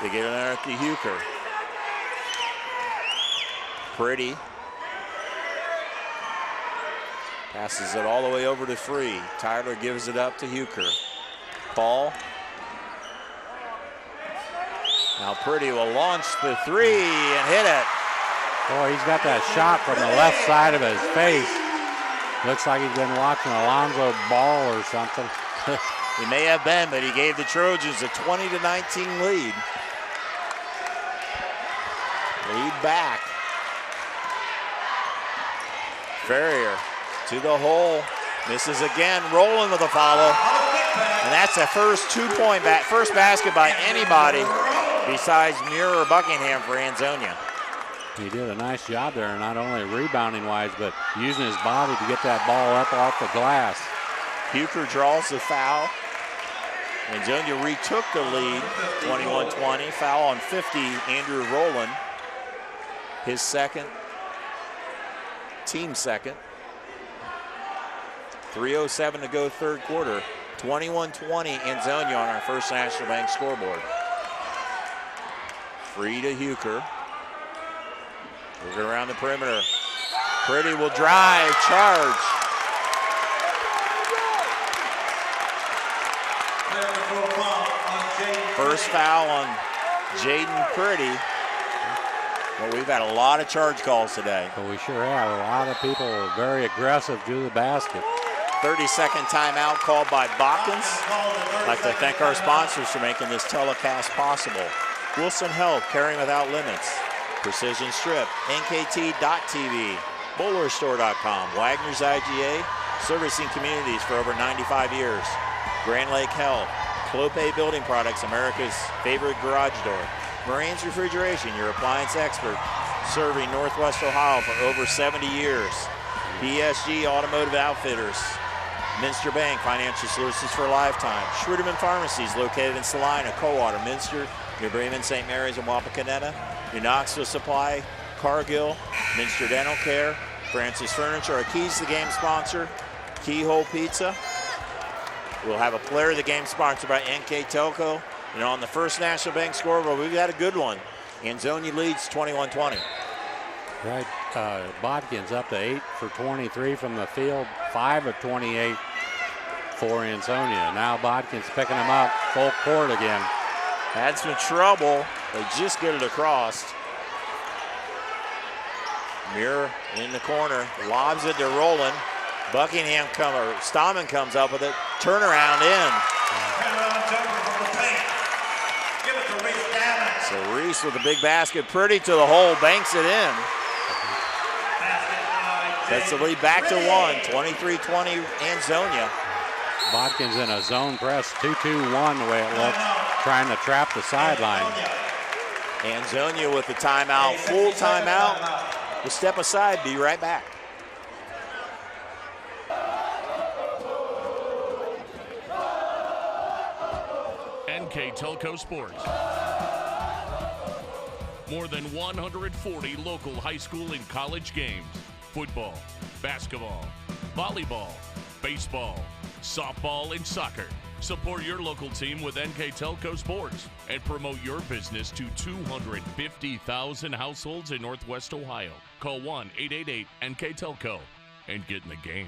They get it there at the Euchre. Pretty. Passes it all the way over to Free. Tyler gives it up to Euchre. Paul. Now Pretty will launch the 3 and hit it. Boy, he's got that shot from the left side of his face. Looks like he's been watching Alonzo Ball or something. He may have been, but he gave the Trojans a 20-19 lead. Lead back. Ferrier to the hole. Misses again. Rowland with a follow. And that's the first first basket by anybody besides Muir or Buckingham for Ansonia. He did a nice job there, not only rebounding-wise, but using his body to get that ball up off the glass. Euchre draws the foul. Ansonia retook the lead, 21-20. Foul on 50, Andrew Rowland. His second, team second. 3:07 to go, third quarter. 21-20 Ansonia on our First National Bank scoreboard. Free to Euchre. Working around the perimeter. Pretty will drive, charge. First foul on Jaden Pretty. Well, we've had a lot of charge calls today. Well, we sure have. A lot of people very aggressive to the basket. 30-second timeout called by Botkins. I'd like to thank our sponsors for making this telecast possible. Wilson Health, caring without limits. Precision Strip, NKT.TV, BowlerStore.com, Wagner's IGA, servicing communities for over 95 years. Grand Lake Health, Clopay Building Products, America's favorite garage door. Moraines Refrigeration, your appliance expert, serving Northwest Ohio for over 70 years. PSG Automotive Outfitters, Minster Bank, financial solutions for a lifetime. Schwieterman Pharmacies, located in Salina, Coldwater, Minster, New Bremen, St. Mary's, and Wapakoneta. New Knoxville Supply, Cargill, Minster Dental Care, Francis Furniture, our Keys to the Game sponsor, Keyhole Pizza, We'll have a player of the game sponsored by NKTelco. And on the First National Bank scoreboard, we've got a good one. Ansonia leads 21-20. Right, Botkins up to 8 for 23 from the field, 5 of 28 for Ansonia. Now Botkins picking them up, full court again. Had some trouble, they just get it across. Muir in the corner, lobs it to Rowland. Stahman comes up with it, turnaround in. So Reese with a big basket, pretty to the hole, banks it in. Sets the lead back to 1, 23-20 Ansonia. Botkins in a zone press, 2-2-1 the way it looks, trying to trap the sideline. Ansonia with the timeout, full timeout. We'll step aside, be right back. NKTelco Sports. More than 140 local high school and college games. Football, basketball, volleyball, baseball, softball, and soccer. Support your local team with NKTelco Sports and promote your business to 250,000 households in Northwest Ohio. Call 1-888-NKTelco and get in the game.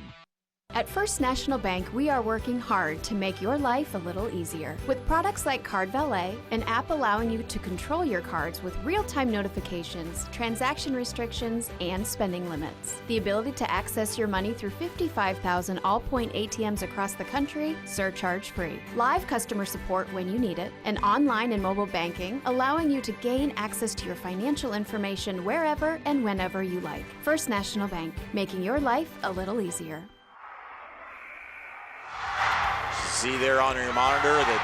At First National Bank, we are working hard to make your life a little easier. With products like Card Valet, an app allowing you to control your cards with real-time notifications, transaction restrictions, and spending limits. The ability to access your money through 55,000 all-point ATMs across the country, surcharge-free. Live customer support when you need it, and online and mobile banking, allowing you to gain access to your financial information wherever and whenever you like. First National Bank, making your life a little easier. See there on your monitor that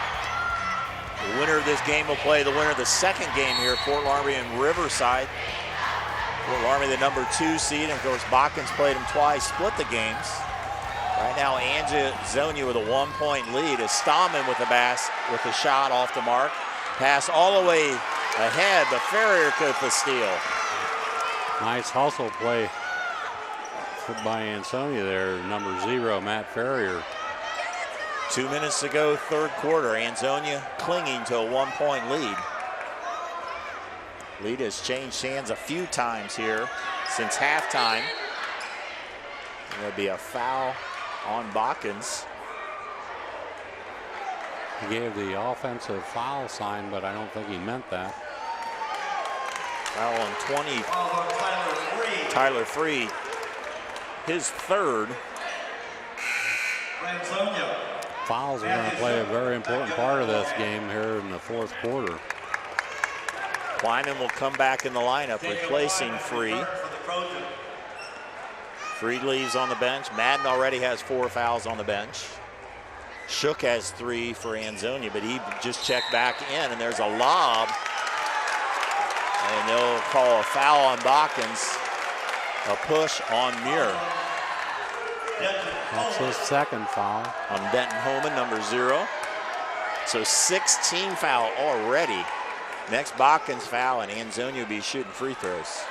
the winner of this game will play the winner of the second game here, Fort Laramie and Riverside. Fort Laramie, the number 2 seed, and of course Botkins played them twice, split the games. Right now Ansonia with a 1-point lead as Stahman with the shot off the mark. Pass all the way ahead, but Ferrier could the steal. Nice hustle play by Ansonia there, number 0, Matt Ferrier. 2 minutes to go, third quarter. Ansonia clinging to a 1-point lead. Lead has changed hands a few times here since halftime. There'll be a foul on Botkins. He gave the offensive foul sign, but I don't think he meant that. Foul on 20, Tyler Free, his third. Fouls are going to play a very important part of this game here in the fourth quarter. Kleiman will come back in the lineup, replacing Free. Free leaves on the bench. Madden already has 4 fouls on the bench. Shook has 3 for Ansonia, but he just checked back in, and there's a lob. And they'll call a foul on Botkins, a push on Muir. That's his second foul. On Denton Homan, number 0. So 16 foul already. Next Botkins foul, and Ansonia will be shooting free throws.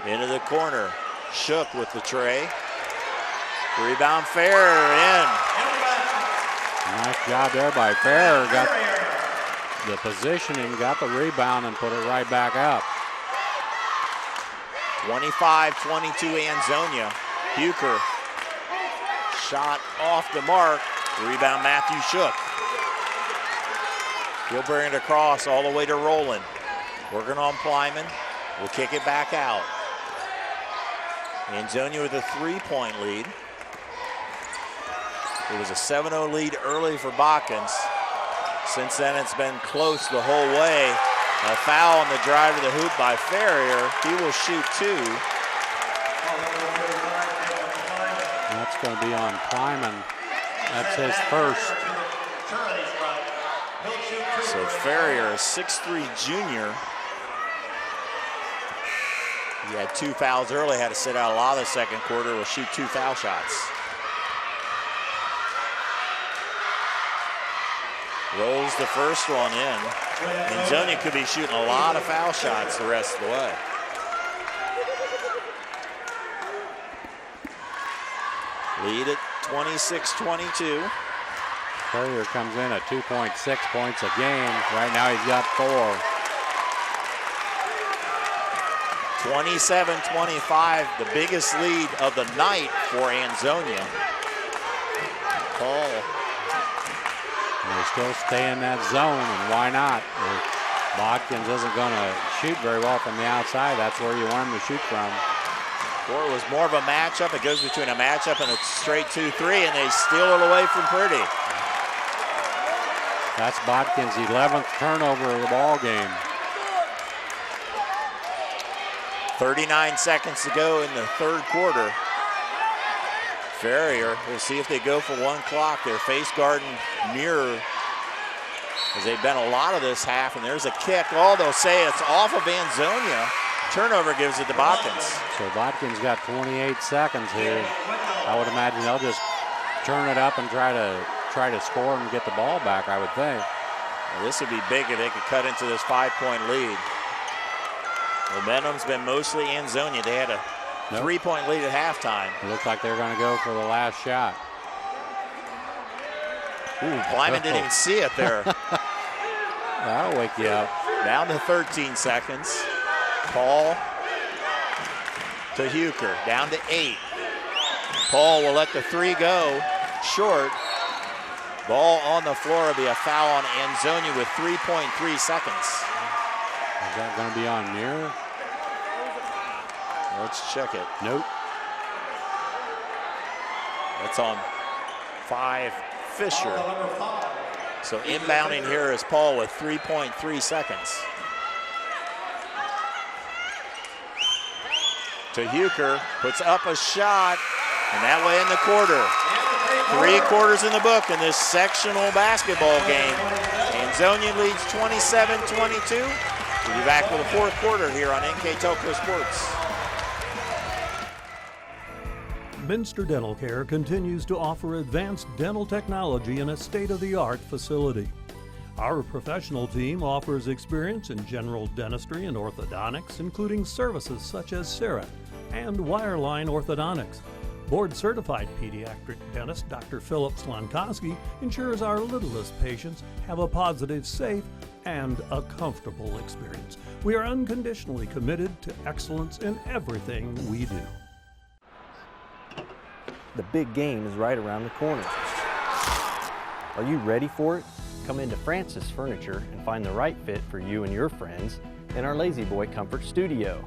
Into the corner. Shook with the tray. Rebound Ferrier in. Nice job there by Ferrier. Got the positioning, got the rebound, and put it right back up. 25-22 Ansonia. Bucher. Shot off the mark. Rebound Matthew Shook. He'll bring it across all the way to Rowland. Working on Plyman. We'll kick it back out. Ansonia with a 3-point lead. It was a 7-0 lead early for Botkins. Since then, it's been close the whole way. A foul on the drive of the hoop by Ferrier. He will shoot 2. That's going to be on Kleiman. That's his first. So Ferrier, a 6'3" junior. He had 2 fouls early, had to sit out a lot of the second quarter. Will shoot 2 foul shots. Rolls the first one in. Ansonia could be shooting a lot of foul shots the rest of the way. Lead at 26-22. Courier comes in at 2.6 points a game. Right now he's got 4. 27-25, the biggest lead of the night for Ansonia. Paul. And they still stay in that zone, and why not? Botkins isn't going to shoot very well from the outside. That's where you want him to shoot from. Or it was more of a matchup. It goes between a matchup and a straight 2-3, and they steal it away from Purdy. That's Botkins' 11th turnover of the ball game. 39 seconds to go in the third quarter. Ferrier, we'll see if they go for 1 clock. They're face guarding Mirror, as they've been a lot of this half, and there's a kick. Oh, they'll say it's off of Ansonia. Turnover gives it to Botkins. So Botkins got 28 seconds here. I would imagine they'll just turn it up and try to score and get the ball back, I would think. Well, this would be big if they could cut into this 5-point lead. Momentum's been mostly Ansonia. They had a 3-point lead at halftime. It looks like they're going to go for the last shot. Ooh, Blyman didn't even see it there. That'll wake you up. Down to 13 seconds. Paul to Huker, down to 8. Paul will let the 3 go, short. Ball on the floor will be a foul on Ansonia with 3.3 seconds. Is that going to be on Mirror? Let's check it. Nope. That's on 5, Fisher. So inbounding here is Paul with 3.3 seconds. To Huker, puts up a shot, and that way in the quarter. 3 quarters in the book in this sectional basketball game. Ansonia leads 27-22. We'll be back with the 4th quarter here on NKTelco Sports. Minster Dental Care continues to offer advanced dental technology in a state-of-the-art facility. Our professional team offers experience in general dentistry and orthodontics, including services such as CEREC and wireline orthodontics. Board-certified pediatric dentist Dr. Philip Slankowski ensures our littlest patients have a positive, safe, and a comfortable experience. We are unconditionally committed to excellence in everything we do. The big game is right around the corner. Are you ready for it? Come into Francis Furniture and find the right fit for you and your friends in our Lazy Boy Comfort Studio.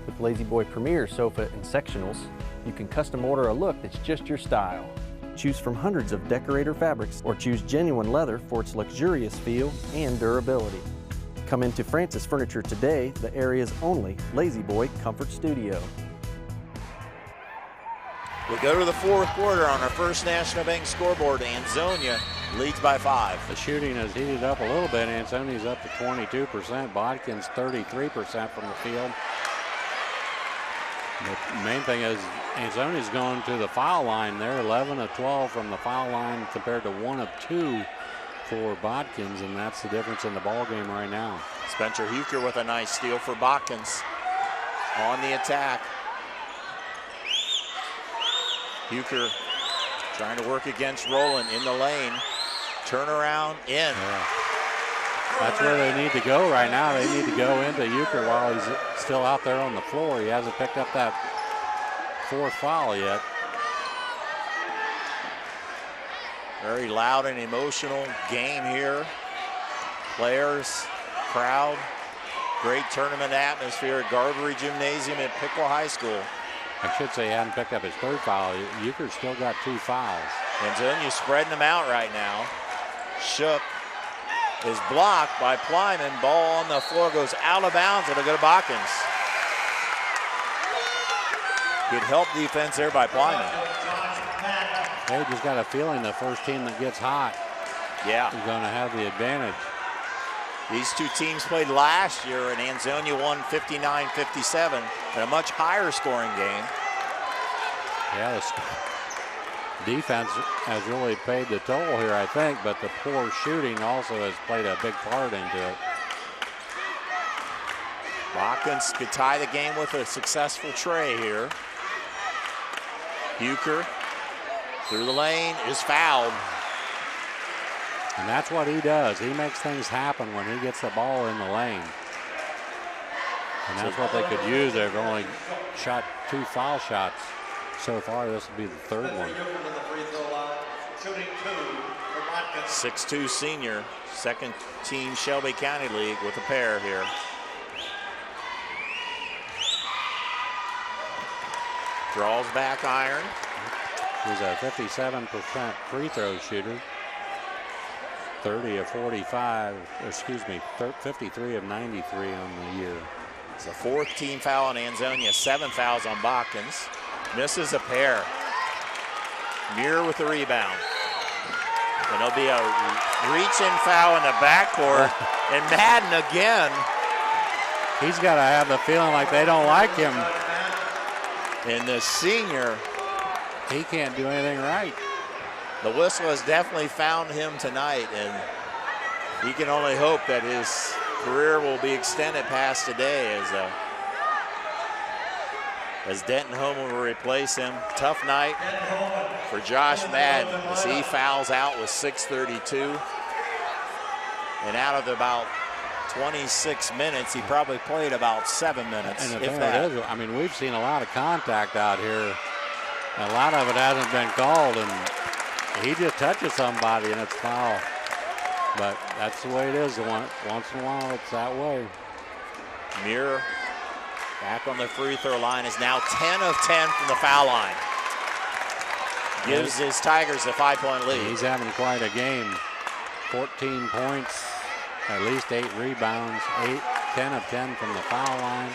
With Lazy Boy Premier Sofa and Sectionals, you can custom order a look that's just your style. Choose from hundreds of decorator fabrics or choose genuine leather for its luxurious feel and durability. Come into Francis Furniture today, the area's only Lazy Boy Comfort Studio. We go to the 4th quarter on our first National Bank scoreboard. Ansonia leads by 5. The shooting has heated up a little bit. Ansonia's up to 22%. Botkins 33% from the field. The main thing is Ansonia's going to the foul line there, 11 of 12 from the foul line compared to 1 of 2 for Botkins, and that's the difference in the ball game right now. Spencer Huker with a nice steal for Botkins on the attack. Huker trying to work against Rowland in the lane. Turnaround in. Yeah. That's where they need to go right now. They need to go into Huker while he's still out there on the floor. He hasn't picked up that 4th foul yet. Very loud and emotional game here. Players, crowd, great tournament atmosphere at Garvery Gymnasium at Piqua High School. I should say he hadn't picked up his 3rd foul. Huker's still got 2 fouls. Ansonia spreading them out right now. Shook is blocked by Plyman. Ball on the floor goes out of bounds. It'll go to Botkins. Good help defense there by Plyman. They just got a feeling the first team that gets hot is going to have the advantage. These 2 teams played last year, and Ansonia won 59-57 in a much higher scoring game. Yeah, the defense has really paid the toll here, I think, but the poor shooting also has played a big part into it. Botkins could tie the game with a successful tray here. Huker Through the lane, is fouled. And that's what he does. He makes things happen when he gets the ball in the lane. And that's what they could use. They've only shot 2 foul shots so far. This will be the third one. 6'2" senior, second team Shelby County League with a pair here. Draws back iron. He's a 57% free throw shooter. 30 of 45, excuse me, 53 of 93 on the year. It's the 4th team foul on Ansonia, 7 fouls on Botkins. Misses a pair. Muir with the rebound. And there'll be a reach-in foul in the backcourt. And Madden again. He's got to have the feeling like they don't like him. And the senior, he can't do anything right. The whistle has definitely found him tonight, and he can only hope that his career will be extended past today as Denton Holman will replace him. Tough night for Josh Madden as he fouls out with 6:32. And out of about 26 minutes, he probably played about 7 minutes, And the if thing that. is, I mean, we've seen a lot of contact out here. A lot of it hasn't been called, and he just touches somebody and it's foul. But that's the way it is. Once in a while, it's that way. Muir back on the free throw line is now 10 of 10 from the foul line. Gives his Tigers a 5-point lead. He's having quite a game. 14 points, at least 8 rebounds, 10 of 10 from the foul line.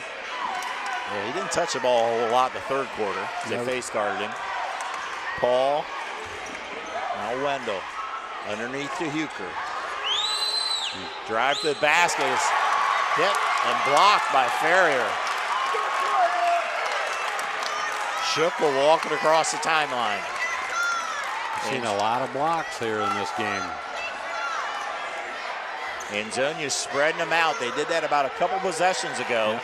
Yeah, he didn't touch the ball a whole lot in the third quarter. They face guarded him. Paul. Now Wendell. Underneath to Huker. Drive to the basket. Is hit and blocked by Ferrier. Shook will walk it across the timeline. I've seen a lot of blocks here in this game. Ansonia spreading them out. They did that about a couple possessions ago.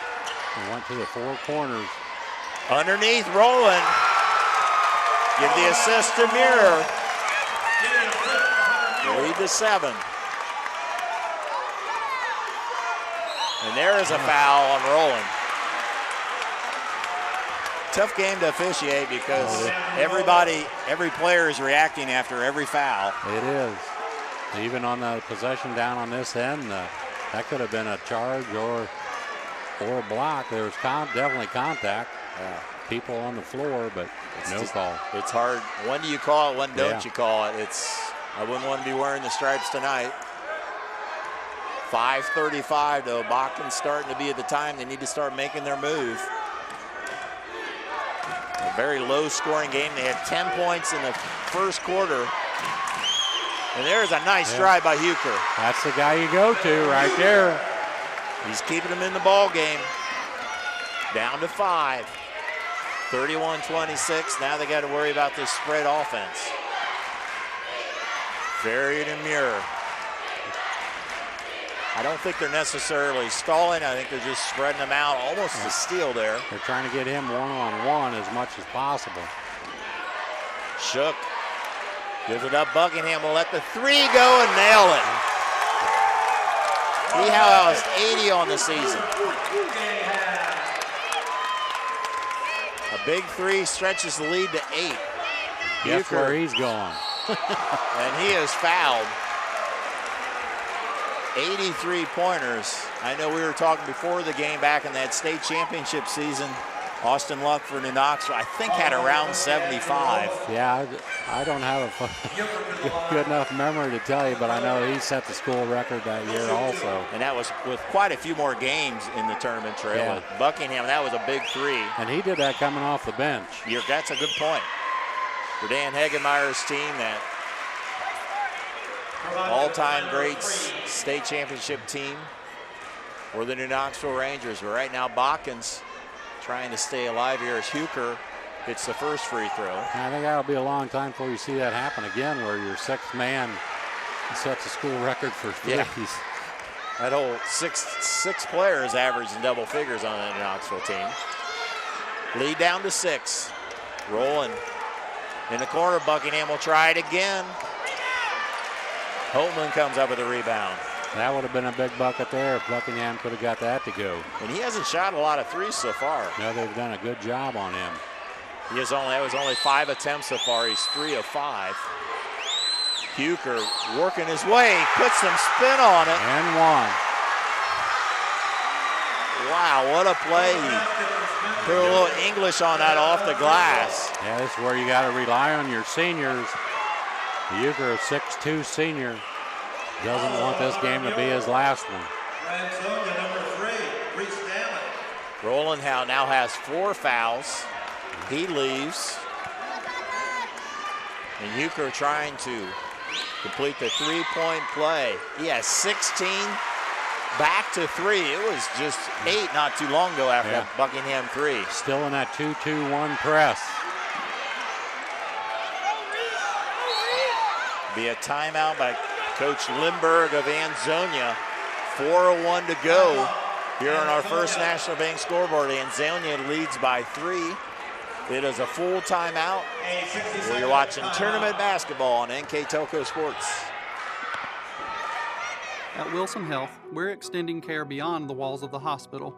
They went to the 4 corners. Underneath, Rowland. Give the assist to Muir. Lead to 7. And there is a foul on Rowland. Tough game to officiate because every player is reacting after every foul. It is. Even on the possession down on this end, that could have been a charge or a block. There was definitely contact. People on the floor, but no call. It's hard. When do you call it? When don't you call it? I wouldn't want to be wearing the stripes tonight. 5:35 though. Botkins starting to be at the time they need to start making their move. A very low scoring game. They had 10 points in the first quarter. And there's a nice drive by Huker. That's the guy you go to right there. He's keeping them in the ball game. Down to 5. 31-26. Now they got to worry about this spread offense. Ferrier to Muir. I don't think they're necessarily stalling. I think they're just spreading them out, almost a steal there. They're trying to get him one-on-one as much as possible. Shook. Gives it up. Buckingham will let the 3 go and nail it. He has 80 on the season. A big 3 stretches the lead to 8. Guess where he's going. And he is fouled. 83 pointers. I know we were talking before the game back in that state championship season. Austin Luck for New Knoxville, I think, had around 75. Yeah, I don't have a good enough memory to tell you, but I know he set the school record that year also. And that was with quite a few more games in the tournament trail. Yeah. With Buckingham, that was a big 3. And he did that coming off the bench. That's a good point. For Dan Hegemeyer's team, that all-time great state championship team for the New Knoxville Rangers. But right now, Botkins trying to stay alive here as Huker hits the first free throw. I think that'll be a long time before you see that happen again, where your 6th man sets a school record for threes. Yeah. That whole six players averaged in double figures on that Knoxville team. Lead down to 6. Rolling. In the corner, Buckingham will try it again. Holtman comes up with a rebound. That would have been a big bucket there if Buckingham could have got that to go. And he hasn't shot a lot of threes so far. No, they've done a good job on him. That was only 5 attempts so far. He's 3 of 5. Huker working his way, puts some spin on it. And one. Wow, what a play. Put a little English on that off the glass. Yeah, this is where you got to rely on your seniors. Huker, a 6'2" senior, doesn't want this game to be his last one. Roland Howe now has 4 fouls. He leaves. And Huker trying to complete the 3-point play. He has 16, back to 3. It was just 8 not too long ago after that Buckingham 3. Still in that 2-2-1 press. Be a timeout by Coach Lindbergh of Ansonia. 4:01 to go here on our first National Bank scoreboard. Ansonia leads by 3. It is a full timeout. You're watching tournament basketball on NKTelco Sports. At Wilson Health, we're extending care beyond the walls of the hospital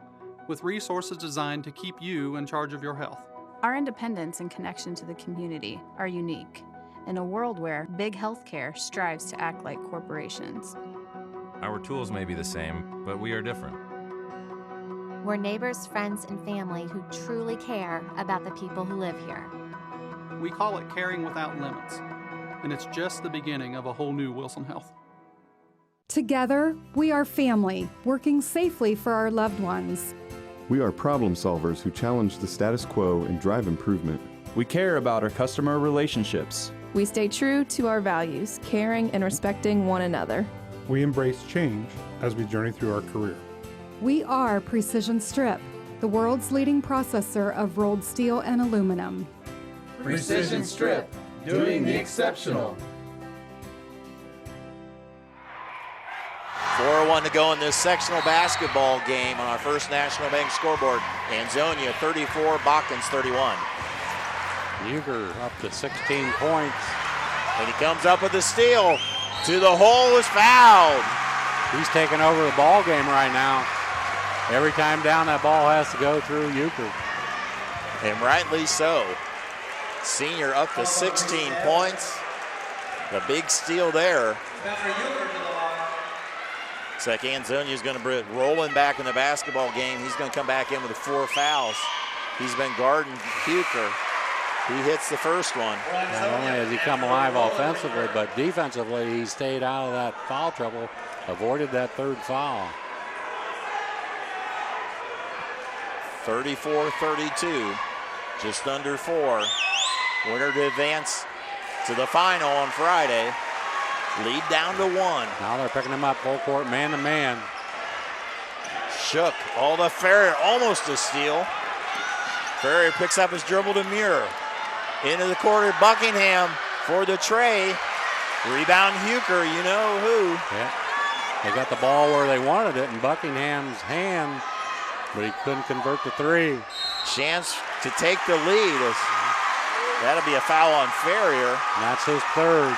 with resources designed to keep you in charge of your health. Our independence and connection to the community are unique in a world where big healthcare strives to act like corporations. Our tools may be the same, but we are different. We're neighbors, friends, and family who truly care about the people who live here. We call it caring without limits, and it's just the beginning of a whole new Wilson Health. Together, we are family, working safely for our loved ones. We are problem solvers who challenge the status quo and drive improvement. We care about our customer relationships. We stay true to our values, caring and respecting one another. We embrace change as we journey through our career. We are Precision Strip, the world's leading processor of rolled steel and aluminum. Precision Strip, doing the exceptional. 4:01 to go in this sectional basketball game on our first National Bank scoreboard. Ansonia 34, Botkins 31. Huger up to 16 points. And he comes up with the steal. To the hole, is fouled. He's taking over the ball game right now. Every time down, that ball has to go through Huger. And rightly so. Senior up to 16 points. The big steal there. Looks like Ansonia's going to bring Roland back in the basketball game. He's going to come back in with 4 fouls. He's been guarding Huger. He hits the first one. Not only has he come alive offensively, but defensively, he stayed out of that foul trouble, avoided that 3rd foul. 34-32, just under 4. Winner to advance to the final on Friday. Lead down to 1. Now they're picking him up full court, man to man. Shook, all the Ferrier, almost a steal. Ferrier picks up his dribble to Muir. Into the quarter, Buckingham for the tray. Rebound Huger, you know who. Yeah. They got the ball where they wanted it in Buckingham's hand, but he couldn't convert the 3. Chance to take the lead. That'll be a foul on Ferrier. And that's his 3rd.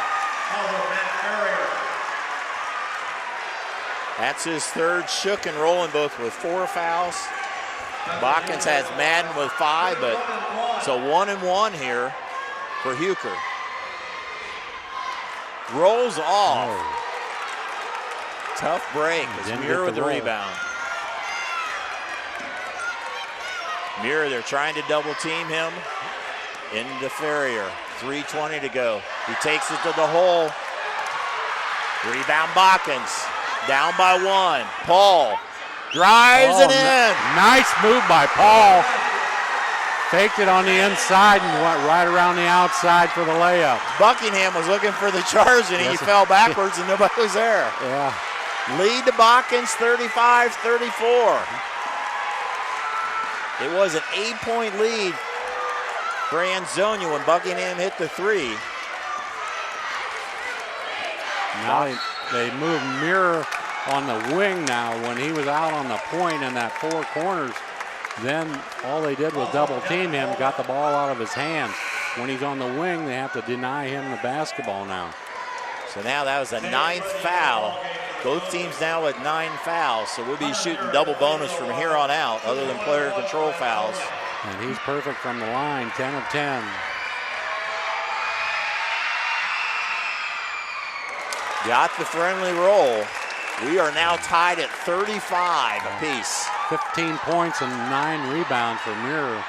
That's his 3rd. Shook and Roland both with 4 fouls. Botkins has Madden with 5, but it's a 1-and-1 here for Huger. Rolls off. Oh. Tough break as Muir with the rebound. Muir, they're trying to double team him. Into Ferrier. 3:20 to go. He takes it to the hole. Rebound Botkins. Down by 1. Paul drives it in. Nice move by Paul. Faked it on the inside and went right around the outside for the layup. Buckingham was looking for the charge and he fell backwards and nobody was there. Yeah. Lead to Botkins 35-34. It was an 8-point lead for Ansonia when Buckingham hit the 3. Now they move Muir on the wing now. When he was out on the point in that 4 corners, then all they did was double team him, got the ball out of his hands. when he's on the wing, they have to deny him the basketball now. So now that was a 9th foul. Both teams now with 9 fouls, so we'll be shooting double bonus from here on out, other than player control fouls. And he's perfect from the line, 10 of 10. Got the friendly roll. We are now tied at 35 apiece. 15 points and 9 rebounds for Muir.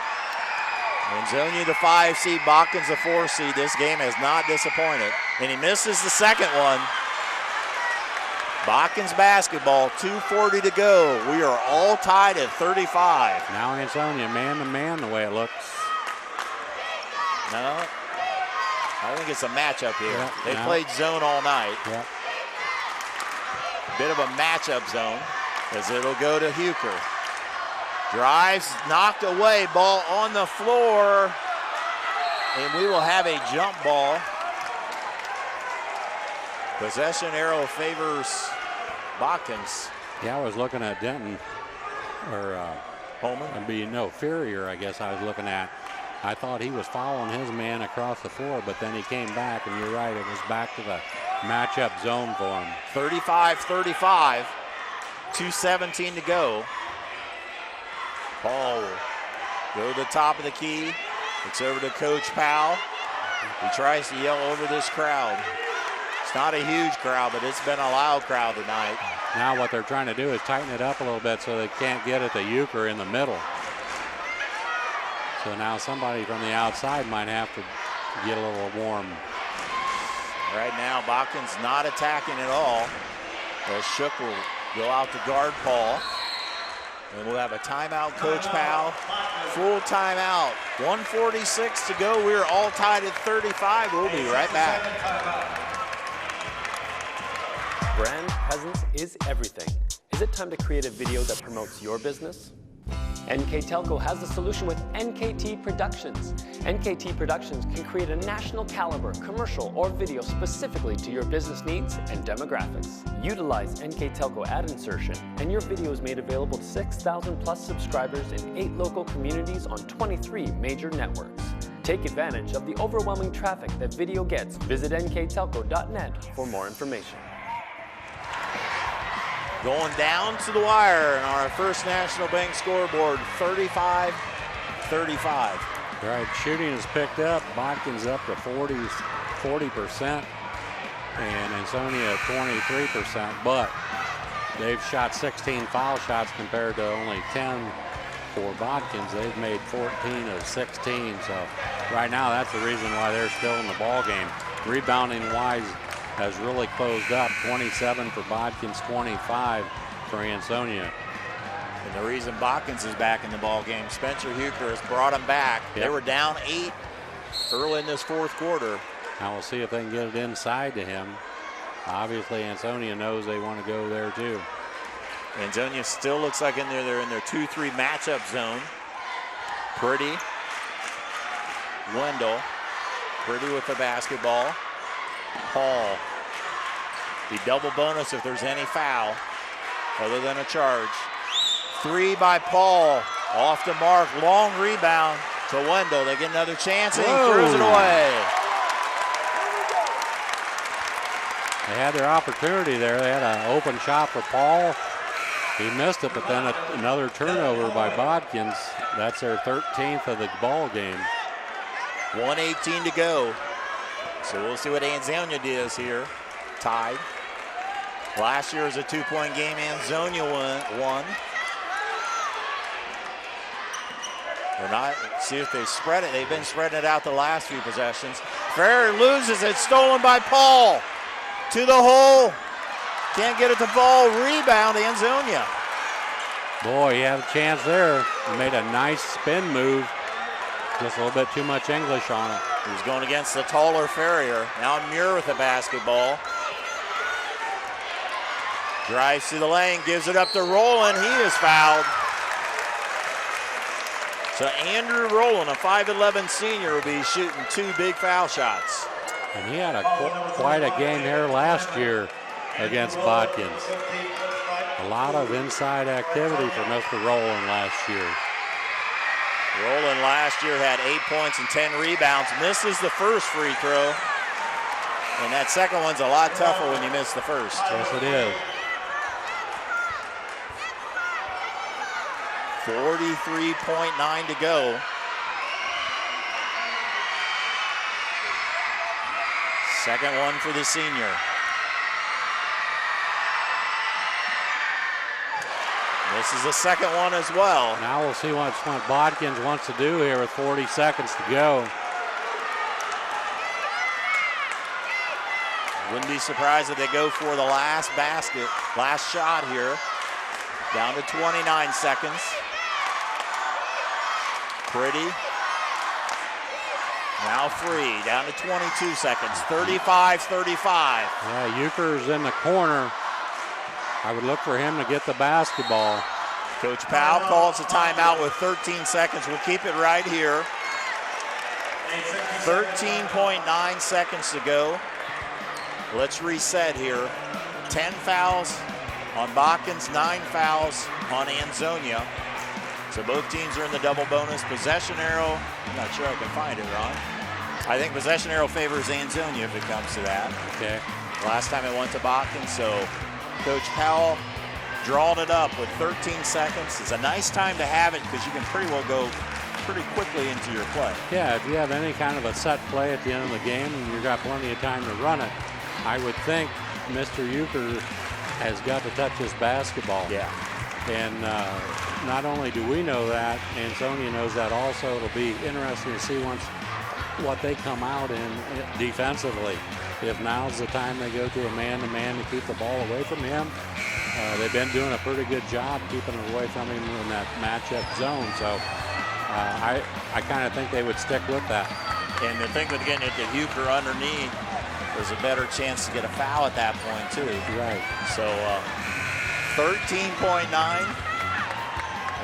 Ansonia the 5 seed, Botkins the 4 seed. This game has not disappointed. And he misses the second one. Botkins basketball, 2:40 to go. We are all tied at 35. Now Ansonia man-to-man the way it looks. No, I think it's a matchup here. Yep, they now. played zone all night. Yep. Bit of a matchup zone as it'll go to Huker. Drives, knocked away, ball on the floor. And we will have a jump ball. Possession arrow favors Botkins. Yeah, I was looking at Denton, or Homer? Ferrier, I guess I was looking at. I thought he was following his man across the floor, but then he came back, and you're right, it was back to the matchup zone for him. 35-35, 2:17 to go. Paul will go to the top of the key. It's over to Coach Powell. He tries to yell over this crowd. It's not a huge crowd, but it's been a loud crowd tonight. Now what they're trying to do is tighten it up a little bit so they can't get at the Euchre in the middle. So now somebody from the outside might have to get a little warm. Right now, Botkins not attacking at all. As Shook will go out to guard Paul. And we'll have a timeout, Coach Powell. Full timeout. 1:46 to go. We're all tied at 35. We'll be right back. Brand presence is everything. Is it time to create a video that promotes your business? NKTelco has the solution with NKT Productions. NKT Productions can create a national caliber commercial or video specifically to your business needs and demographics. Utilize NKTelco ad insertion and your video is made available to 6,000 plus subscribers in 8 local communities on 23 major networks. Take advantage of the overwhelming traffic that video gets. Visit nktelco.net for more information. Going down to the wire on our First National Bank scoreboard, 35-35. Right, shooting is picked up. Botkins up to 40%, and Ansonia at 23%, but they've shot 16 foul shots compared to only 10 for Botkins. They've made 14 of 16, so right now that's the reason why they're still in the ball game. Rebounding-wise, has really closed up. 27 for Botkins, 25 for Ansonia. And the reason Botkins is back in the ball game, Spencer Huker has brought him back. Yep. They were down 8 early in this fourth quarter. Now we'll see if they can get it inside to him. Obviously, Ansonia knows they want to go there too. Ansonia still looks like they're in their 2-3 matchup zone. Pretty. Wendell. Pretty with the basketball. Paul. The double bonus if there's any foul other than a charge. 3 by Paul. Off the mark. Long rebound to Wendell. They get another chance and he throws it away. They had their opportunity there. They had an open shot for Paul. He missed it, but then another turnover by Botkins. That's their 13th of the ball game. 1:18 to go. So we'll see what Ansonia does here. Tied. Last year was a 2-point game. Ansonia won. They're not. See if they spread it. They've been spreading it out the last few possessions. Ferrer loses it. Stolen by Paul. To the hole. Can't get it to fall. Rebound, Ansonia. Boy, he had a chance there. He made a nice spin move. Just a little bit too much English on it. He's going against the taller Ferrier. Now Muir with the basketball. Drives to the lane, gives it up to Rowland. He is fouled. So Andrew Rowland, a 5'11 senior, will be shooting 2 big foul shots. And he had quite a game here last year against Botkins. A lot of inside activity for Mr. Rowland last year. Roland last year had 8 points and 10 rebounds. Misses the first free throw. And that second one's a lot tougher when you miss the first. Yes, it is. 43.9 to go. Second one for the senior. This is the second one as well. Now we'll see what Botkins wants to do here with 40 seconds to go. Wouldn't be surprised if they go for the last basket, last shot here. Down to 29 seconds. Pretty. Now free, down to 22 seconds, 35-35. Yeah, Euchre's in the corner. I would look for him to get the basketball. Coach Powell calls a timeout with 13 seconds. We'll keep it right here. 13.9 seconds to go. Let's reset here. 10 fouls on Botkins, 9 fouls on Ansonia. So both teams are in the double bonus. Possession arrow, I'm not sure I can find it, Ron. I think possession arrow favors Ansonia if it comes to that. Okay. Last time it went to Botkins, so Coach Powell drawing it up with 13 seconds. It's a nice time to have it because you can pretty well go pretty quickly into your play. Yeah, if you have any kind of a set play at the end of the game and you've got plenty of time to run it, I would think Mr. Euchre has got to touch this basketball. Yeah. And not only do we know that, Ansonia knows that also. It'll be interesting to see what they come out in defensively. If now's the time they go to a man-to-man to keep the ball away from him, they've been doing a pretty good job keeping it away from him in that matchup zone. So I kind of think they would stick with that. And the thing with getting it to Euchre underneath, there's a better chance to get a foul at that point too. Right. So 13.9.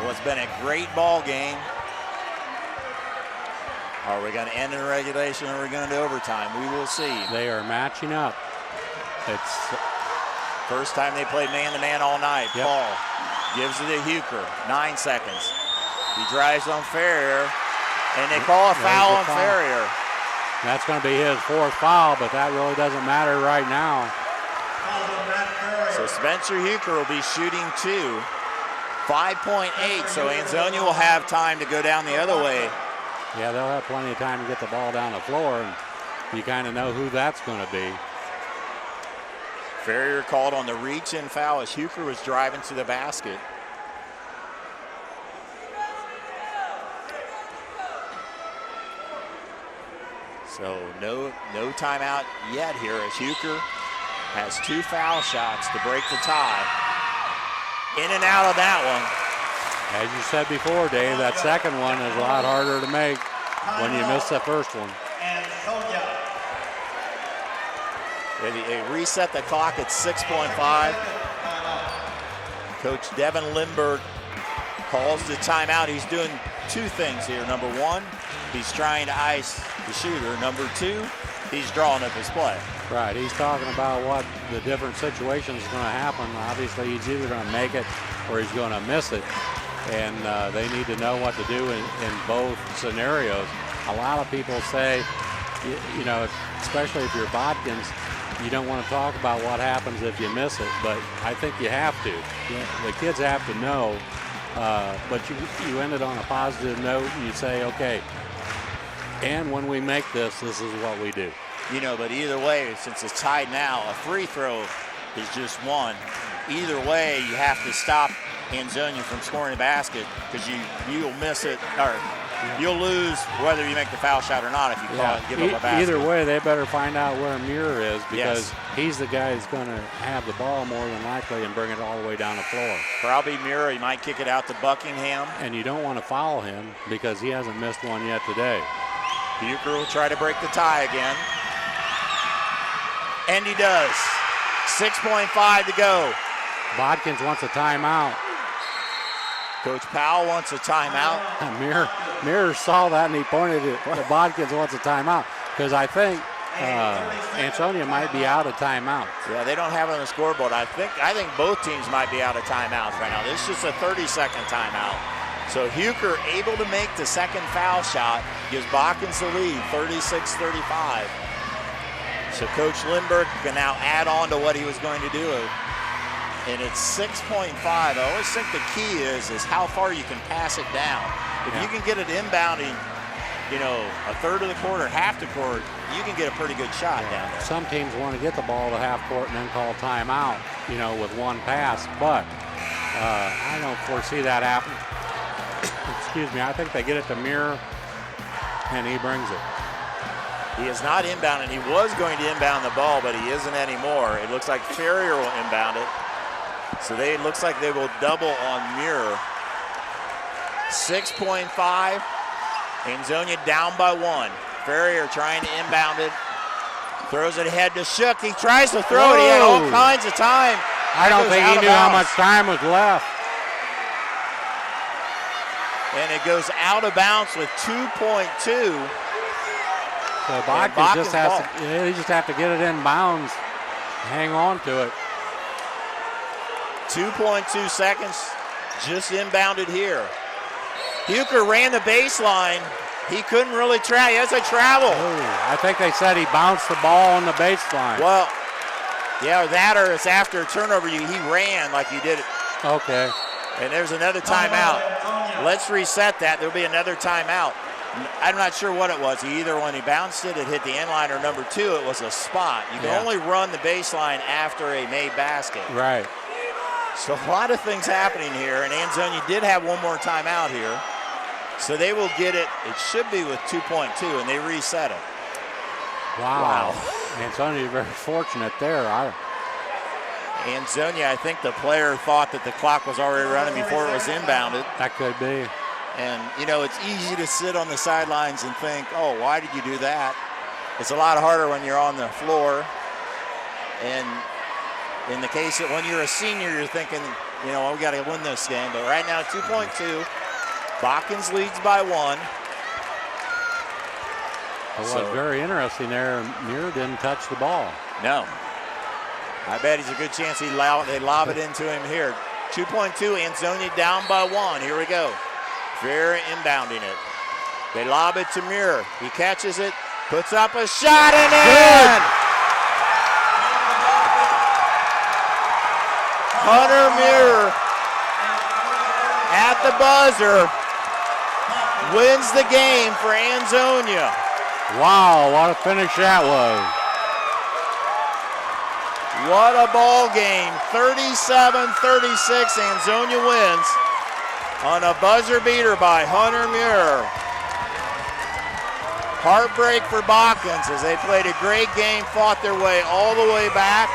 What's been a great ball game. Are we going to end in regulation or are we going to overtime? We will see. They are matching up. It's first time they played man-to-man all night. Yep. Paul gives it to Euchre. 9 seconds. He drives on Ferrier, and they call a foul on Ferrier. That's going to be his 4th foul, but that really doesn't matter right now. So Spencer Euchre will be shooting 2. 5.8, so Ansonia will have time to go down the other way. Yeah, they'll have plenty of time to get the ball down the floor, and you kind of know who that's going to be. Ferrier called on the reach-in foul as Euchre was driving to the basket. So no timeout yet here as Euchre has 2 foul shots to break the tie. In and out of that one. As you said before, Dave, that second one is a lot harder to make when you miss the first one. They reset the clock at 6.5. Coach Devin Lindbergh calls the timeout. He's doing 2 things here. Number 1, he's trying to ice the shooter. Number 2, he's drawing up his play. Right, he's talking about what the different situations are going to happen. Obviously, he's either going to make it or he's going to miss it. And they need to know what to do in both scenarios. A lot of people say, you know, especially if you're Botkins, you don't want to talk about what happens if you miss it, but I think you have to. The kids have to know, but you end it on a positive note and you say, okay, and when we make this is what we do. You know, but either way, since it's tied now, a free throw is just 1. Either way, you have to stop Ansonia from scoring a basket because you'll miss it, or you'll lose whether you make the foul shot or not if you call it, give up a basket. Either way, they better find out where Muir is because he's the guy who's going to have the ball more than likely and bring it all the way down the floor. Probably Muir. He might kick it out to Buckingham. And you don't want to foul him because he hasn't missed one yet today. Euchre will try to break the tie again. And he does. 6.5 to go. Botkins wants a timeout. Coach Powell wants a timeout. Muir saw that and he pointed it. Botkins wants a timeout because I think Ansonia might be out of timeouts. Yeah, they don't have it on the scoreboard. I think both teams might be out of timeouts right now. This is just a 30-second timeout. So Huker able to make the second foul shot, gives Botkins the lead, 36-35. So Coach Lindbergh can now add on to what he was going to do. And it's 6.5. I always think the key is how far you can pass it down. If you can get it inbounding, a third of the court or half the court, you can get a pretty good shot down there. Some teams want to get the ball to half court and then call timeout, with one pass, but I don't foresee that happening. Excuse me, I think they get it to Muir, and he brings it. He is not inbounding. He was going to inbound the ball, but he isn't anymore. It looks like Ferrier will inbound it. So it looks like they will double on Muir. 6.5. Ansonia down by 1. Ferrier trying to inbound it. Throws it ahead to Shook. He tries to throw it. He had all kinds of time. I don't think he knew how much time was left. And it goes out of bounds with 2.2. So Botkins just has to, they just have to get it in bounds, hang on to it. 2.2 seconds, just inbounded here. Huker ran the baseline. He couldn't really travel. That's a travel. I think they said he bounced the ball on the baseline. Well, yeah, or that, or it's after a turnover. He ran like he did it. Okay. And there's another timeout. Let's reset that. There'll be another timeout. I'm not sure what it was. Either when he bounced it, it hit the end line, or number 2, it was a spot. You can only run the baseline after a made basket. Right. So a lot of things happening here, and Ansonia did have one more timeout here. So they will get it, it should be with 2.2, and they reset it. Wow. Ansonia very fortunate there. Ansonia, I think the player thought that the clock was already running before it was inbounded. That could be. And, it's easy to sit on the sidelines and think, oh, why did you do that? It's a lot harder when you're on the floor. And in the case that when you're a senior, you're thinking, we got to win this game. But right now, 2.2. Botkins leads by 1. It was very interesting there. Muir didn't touch the ball. No. I bet he's a good chance they lob it into him here. 2.2, Ansonia down by 1. Here we go. Ferrier inbounding it. They lob it to Muir. He catches it, puts up a shot, and in! Hunter Muir at the buzzer wins the game for Ansonia. Wow, what a finish that was. What a ball game. 37-36, Ansonia wins on a buzzer beater by Hunter Muir. Heartbreak for Botkins as they played a great game, fought their way all the way back.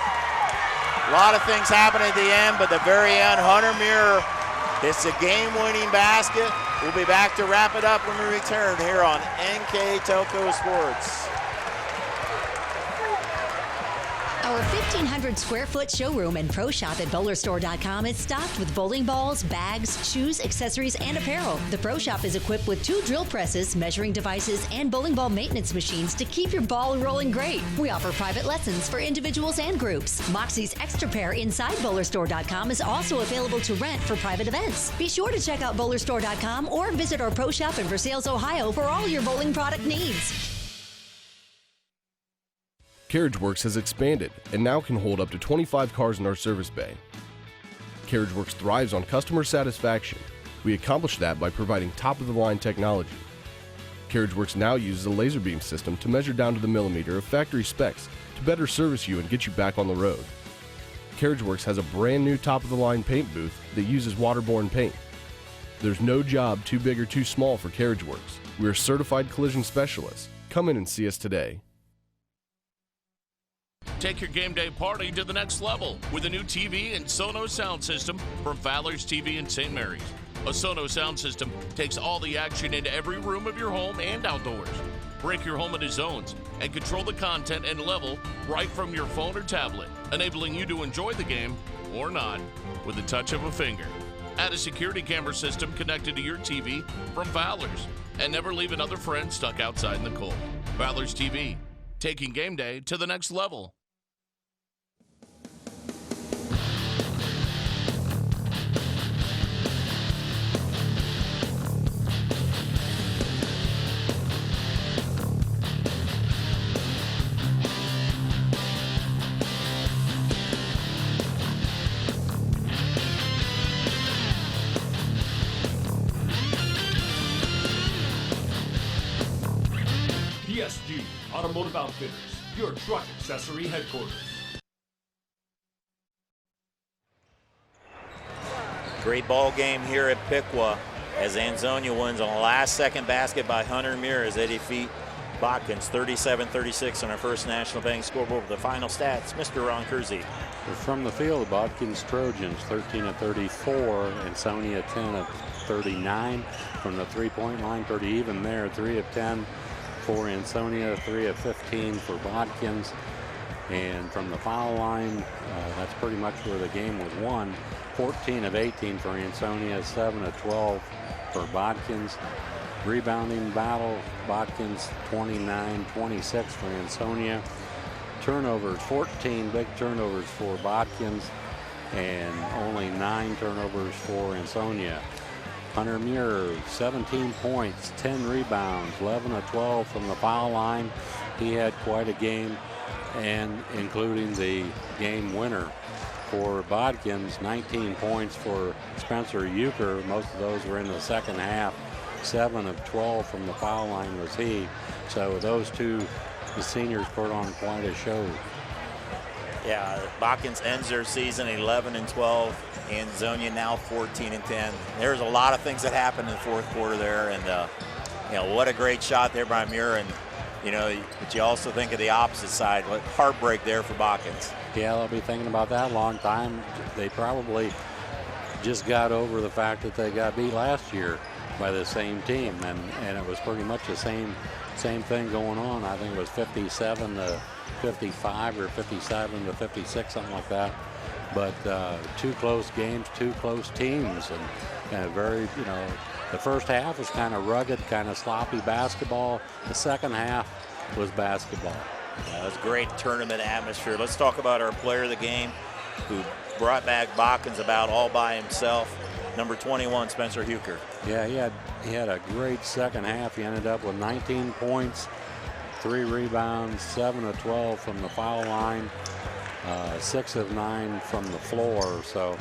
A lot of things happened at the end, but the very end, Hunter Muir hits a game-winning basket. We'll be back to wrap it up when we return here on NKTelco Sports. Our 1,500 square foot showroom and pro shop at bowlerstore.com is stocked with bowling balls, bags, shoes, accessories, and apparel. The pro shop is equipped with 2 drill presses, measuring devices, and bowling ball maintenance machines to keep your ball rolling great. We offer private lessons for individuals and groups. Moxie's Extra Pair inside bowlerstore.com is also available to rent for private events. Be sure to check out bowlerstore.com or visit our pro shop in Versailles, Ohio for all your bowling product needs. CarriageWorks has expanded and now can hold up to 25 cars in our service bay. CarriageWorks thrives on customer satisfaction. We accomplish that by providing top-of-the-line technology. CarriageWorks now uses a laser beam system to measure down to the millimeter of factory specs to better service you and get you back on the road. CarriageWorks has a brand new top-of-the-line paint booth that uses waterborne paint. There's no job too big or too small for CarriageWorks. We're certified collision specialists. Come in and see us today. Take your game day party to the next level with a new TV and Sonos sound system from Fowler's TV in St. Mary's. A Sonos sound system takes all the action into every room of your home and outdoors. Break your home into zones and control the content and level right from your phone or tablet, enabling you to enjoy the game or not with the touch of a finger. Add a security camera system connected to your TV from Fowler's, and never leave another friend stuck outside in the cold. Fowler's TV, taking game day to the next level. Automotive Outfitters, your truck accessory headquarters. Great ball game here at Piqua as Ansonia wins on a last-second basket by Hunter Muir as they defeat Botkins 37-36 on our First National Bank scoreboard. With the final stats, Mr. Ron Kersey. From the field, Botkins Trojans 13 of 34, Ansonia 10 of 39. From the three-point line, 30 even there, 3 of 10 for Ansonia, 3 of 15 for Botkins. And from the foul line, that's pretty much where the game was won. 14 of 18 for Ansonia, 7 of 12 for Botkins. Rebounding battle, Botkins 29-26 for Ansonia. Turnovers, 14 big turnovers for Botkins and only 9 turnovers for Ansonia. Hunter Muir, 17 points, 10 rebounds, 11 of 12 from the foul line. He had quite a game, and including the game winner for Botkins, 19 points for Spencer Euchre. Most of those were in the second half. 7 of 12 from the foul line was he. So those two, the seniors, put on quite a show. Yeah, Botkins ends their season 11-12. Ansonia now 14-10. There's a lot of things that happened in the fourth quarter there, and you know, what a great shot there by Muir. And you know, but you also think of the opposite side. What heartbreak there for Botkins. Yeah, they'll be thinking about that a long time. They probably just got over the fact that they got beat last year by the same team, and it was pretty much the same thing going on. I think it was 57-55 or 57-56, something like that. But 2 close games, 2 close teams, and very, you know, the first half was kind of rugged, kind of sloppy basketball. The second half was basketball. Yeah, it was a great tournament atmosphere. Let's talk about our player of the game who brought back Botkins about all by himself. Number 21, Spencer Euchre. Yeah, he had a great second half. He ended up with 19 points, 3 rebounds, 7 of 12 from the foul line, 6 of 9 from the floor. So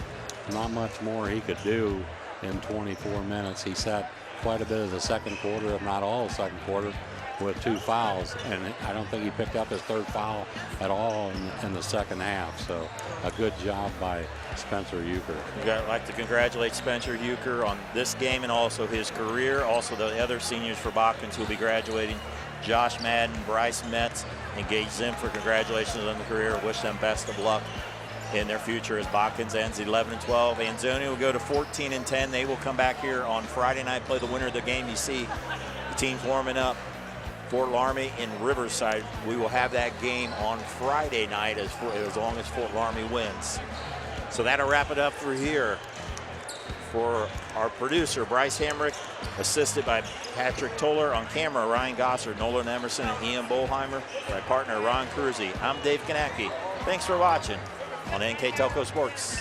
not much more he could do in 24 minutes. He sat quite a bit of the second quarter, if not all the second quarter, with 2 fouls, and I don't think he picked up his 3rd foul at all in the second half. So a good job by Spencer Euchre. I'd like to congratulate Spencer Euchre on this game and also his career. Also the other seniors for Botkins who will be graduating, Josh Madden, Bryce Metz, and Gage Zimfer. Congratulations on the career. Wish them best of luck in their future as Botkins ends 11-12. Ansonia will go to 14-10. They will come back here on Friday night, play the winner of the game. You see the teams warming up. Fort Laramie in Riverside. We will have that game on Friday night as long as Fort Laramie wins. So that'll wrap it up for here. For our producer, Bryce Hamrick, assisted by Patrick Toller. On camera, Ryan Gossard, Nolan Emerson, and Ian Bolheimer. My partner, Ron Kersey. I'm Dave Kanacki. Thanks for watching on NKTelco Sports.